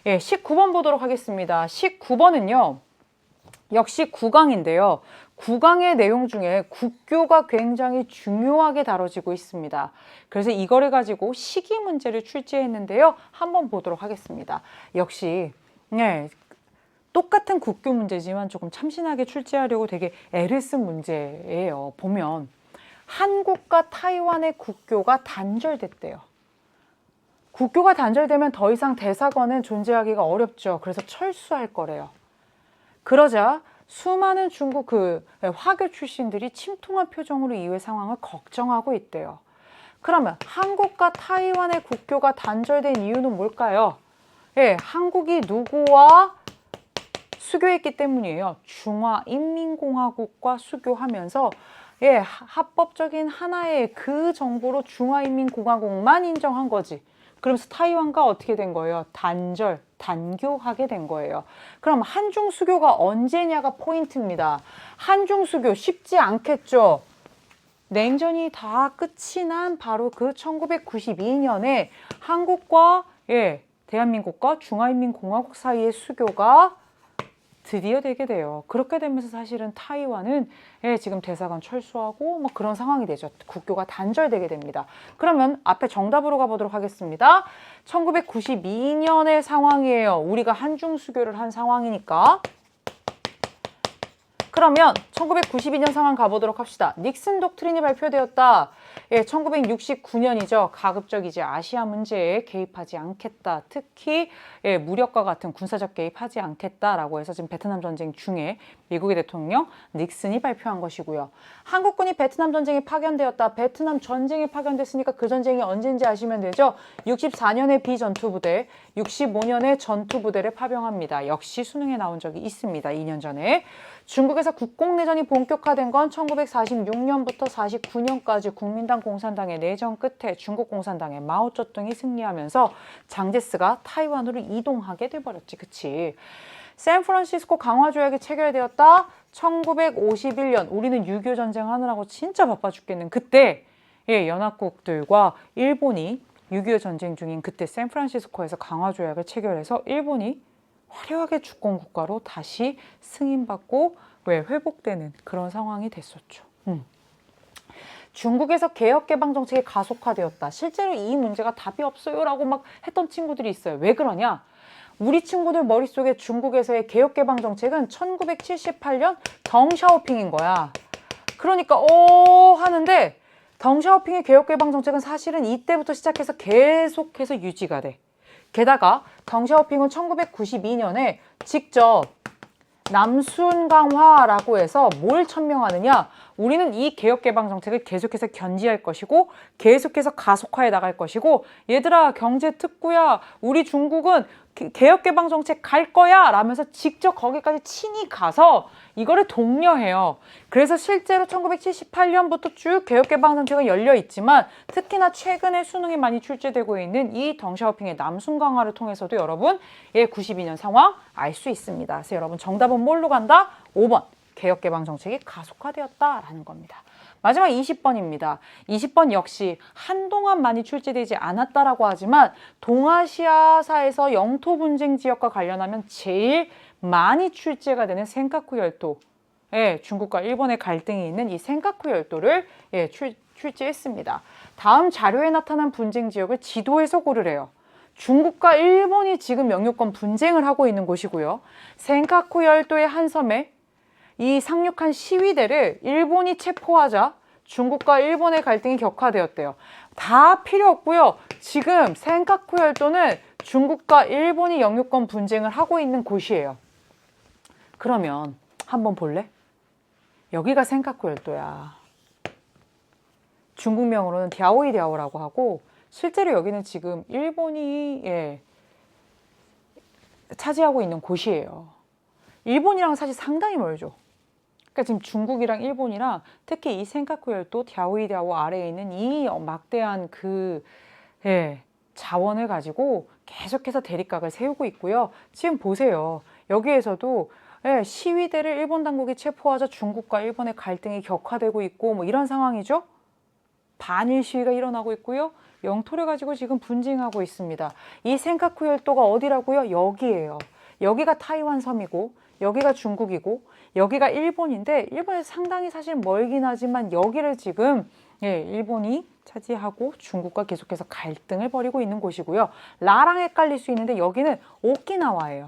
예, 19번 보도록 하겠습니다. 19번은요. 역시 국강인데요. 국강의 내용 중에 국교가 굉장히 중요하게 다뤄지고 있습니다. 그래서 이거를 가지고 시기 문제를 출제했는데요. 한번 보도록 하겠습니다. 역시 똑같은 국교 문제지만 조금 참신하게 출제하려고 되게 애를 쓴 문제예요. 보면 한국과 타이완의 국교가 단절됐대요. 국교가 단절되면 더 이상 대사관은 존재하기가 어렵죠. 그래서 철수할 거래요. 그러자 수많은 중국 화교 출신들이 침통한 표정으로 이후의 상황을 걱정하고 있대요. 그러면 한국과 타이완의 국교가 단절된 이유는 뭘까요? 예, 한국이 누구와 수교했기 때문이에요. 중화인민공화국과 수교하면서 예, 합법적인 하나의 그 정보로 중화인민공화국만 인정한 거지. 그러면서 타이완과 어떻게 된 거예요? 단교하게 된 거예요. 그럼 한중수교가 언제냐가 포인트입니다. 한중수교 쉽지 않겠죠? 냉전이 다 끝이 난 바로 그 1992년에 한국과 대한민국과 중화인민공화국 사이의 수교가 드디어 되게 돼요. 그렇게 되면서 사실은 타이완은 지금 대사관 철수하고 뭐 그런 상황이 되죠. 국교가 단절되게 됩니다. 그러면 앞에 정답으로 가보도록 하겠습니다. 1992년의 상황이에요. 우리가 한중수교를 한 상황이니까. 그러면 1992년 상황 가보도록 합시다. 닉슨 독트린이 발표되었다. 예, 1969년이죠. 가급적 이제 아시아 문제에 개입하지 않겠다. 특히 예, 무력과 같은 군사적 개입하지 않겠다라고 해서 지금 베트남 전쟁 중에 미국의 대통령 닉슨이 발표한 것이고요. 한국군이 베트남 전쟁에 파견되었다. 베트남 전쟁에 파견됐으니까 그 전쟁이 언제인지 아시면 되죠. 64년에 비전투부대, 65년에 전투부대를 파병합니다. 역시 수능에 나온 적이 있습니다. 2년 전에. 중국에서 국공내전이 본격화된 건 1946년부터 49년까지 국민당 공산당의 내전 끝에 중국 공산당의 마오쩌둥이 승리하면서 장제스가 타이완으로 이동하게 돼버렸지. 그치? 샌프란시스코 강화조약이 체결되었다. 1951년 우리는 6.25 전쟁 하느라고 진짜 바빠 죽겠는 그때 예, 연합국들과 일본이 6.25 전쟁 중인 그때 샌프란시스코에서 강화조약을 체결해서 일본이 화려하게 주권 국가로 다시 승인받고 회복되는 그런 상황이 됐었죠. 중국에서 개혁개방 정책이 가속화되었다. 실제로 이 문제가 답이 없어요 라고 막 했던 친구들이 있어요. 왜 그러냐? 우리 친구들 머릿속에 중국에서의 개혁개방 정책은 1978년 덩샤오핑인 거야. 그러니까 하는데 덩샤오핑의 개혁개방 정책은 사실은 이때부터 시작해서 계속해서 유지가 돼. 게다가 덩샤오핑은 1992년에 직접 남순 강화라고 해서 뭘 천명하느냐? 우리는 이 개혁개방 정책을 계속해서 견지할 것이고 계속해서 가속화해 나갈 것이고 얘들아 경제 특구야 우리 중국은 개혁개방 정책 갈 거야 라면서 직접 거기까지 친히 가서 이거를 독려해요. 그래서 실제로 1978년부터 쭉 개혁개방 정책은 열려 있지만 특히나 최근에 수능에 많이 출제되고 있는 이 덩샤오핑의 남순 강화를 통해서도 여러분 92년 상황 알 수 있습니다. 그래서 여러분 정답은 뭘로 간다? 5번 개혁개방 정책이 가속화되었다라는 겁니다. 마지막 20번입니다. 20번 역시 한동안 많이 출제되지 않았다라고 하지만 동아시아사에서 영토 분쟁 지역과 관련하면 제일 많이 출제가 되는 센카쿠 열도. 중국과 일본의 갈등이 있는 이 센카쿠 열도를 출제했습니다. 다음 자료에 나타난 분쟁 지역을 지도에서 고르래요. 중국과 일본이 지금 영유권 분쟁을 하고 있는 곳이고요. 센카쿠 열도의 한 섬에 이 상륙한 시위대를 일본이 체포하자 중국과 일본의 갈등이 격화되었대요. 다 필요 없고요. 지금 센카쿠 열도는 중국과 일본이 영유권 분쟁을 하고 있는 곳이에요. 그러면 한번 볼래? 여기가 센카쿠 열도야. 중국명으로는 디아오이디아오라고 하고 실제로 여기는 지금 일본이 차지하고 있는 곳이에요. 일본이랑 사실 상당히 멀죠. 그러니까 지금 중국이랑 일본이랑 특히 이 센카쿠 열도 디아오이디아오 아래에 있는 이 막대한 그 자원을 가지고 계속해서 대립각을 세우고 있고요. 지금 보세요. 여기에서도 시위대를 일본 당국이 체포하자 중국과 일본의 갈등이 격화되고 있고 뭐 이런 상황이죠. 반일 시위가 일어나고 있고요. 영토를 가지고 지금 분쟁하고 있습니다. 이 센카쿠 열도가 어디라고요? 여기예요. 여기가 타이완 섬이고 여기가 중국이고 여기가 일본인데 일본에서 상당히 사실 멀긴 하지만 여기를 지금 일본이 차지하고 중국과 계속해서 갈등을 벌이고 있는 곳이고요. 라랑 헷갈릴 수 있는데 여기는 오키나와예요.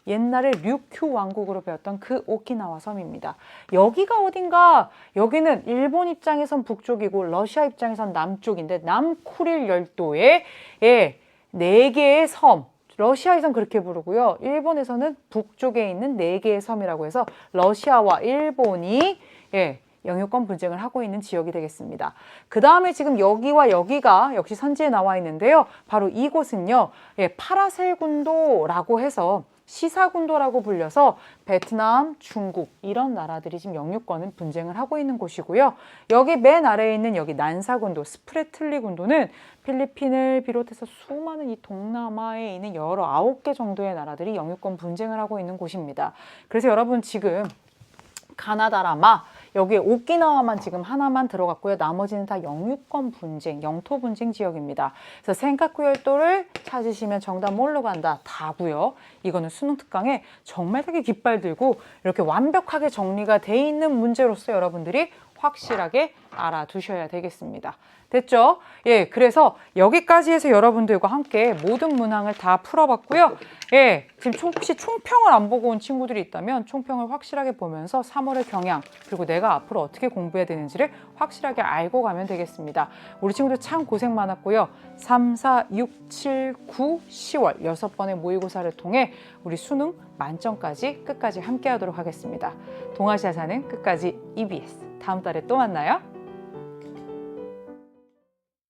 옛날에 류큐 왕국으로 배웠던 그 오키나와 섬입니다. 여기가 어딘가? 여기는 일본 입장에선 북쪽이고 러시아 입장에선 남쪽인데 남쿠릴 열도에 4개의 섬, 러시아에선 그렇게 부르고요. 일본에서는 북쪽에 있는 4개의 섬이라고 해서 러시아와 일본이 영유권 분쟁을 하고 있는 지역이 되겠습니다. 그 다음에 지금 여기와 여기가 역시 선지에 나와 있는데요. 바로 이곳은요. 파라셀군도라고 해서 시사군도라고 불려서 베트남, 중국 이런 나라들이 지금 영유권은 분쟁을 하고 있는 곳이고요. 여기 맨 아래에 있는 여기 난사군도, 스프레틀리 군도는 필리핀을 비롯해서 수많은 이 동남아에 있는 여러 9개 정도의 나라들이 영유권 분쟁을 하고 있는 곳입니다. 그래서 여러분 지금 가나다라마 여기에 오키나와만 지금 하나만 들어갔고요. 나머지는 다 영유권 분쟁, 영토 분쟁 지역입니다. 그래서 센카쿠 열도를 찾으시면 정답 뭘로 간다? 다고요. 이거는 수능 특강에 정말 되게 깃발 들고 이렇게 완벽하게 정리가 돼 있는 문제로서 여러분들이 확실하게 알아두셔야 되겠습니다. 됐죠? 예, 그래서 여기까지 해서 여러분들과 함께 모든 문항을 다 풀어봤고요. 예, 지금 혹시 총평을 안 보고 온 친구들이 있다면 총평을 확실하게 보면서 3월의 경향, 그리고 내가 앞으로 어떻게 공부해야 되는지를 확실하게 알고 가면 되겠습니다. 우리 친구들 참 고생 많았고요. 3, 4, 6, 7, 9, 10월 6번의 모의고사를 통해 우리 수능 만점까지 끝까지 함께 하도록 하겠습니다. 동아시아사는 끝까지 EBS. 다음 달에 또 만나요.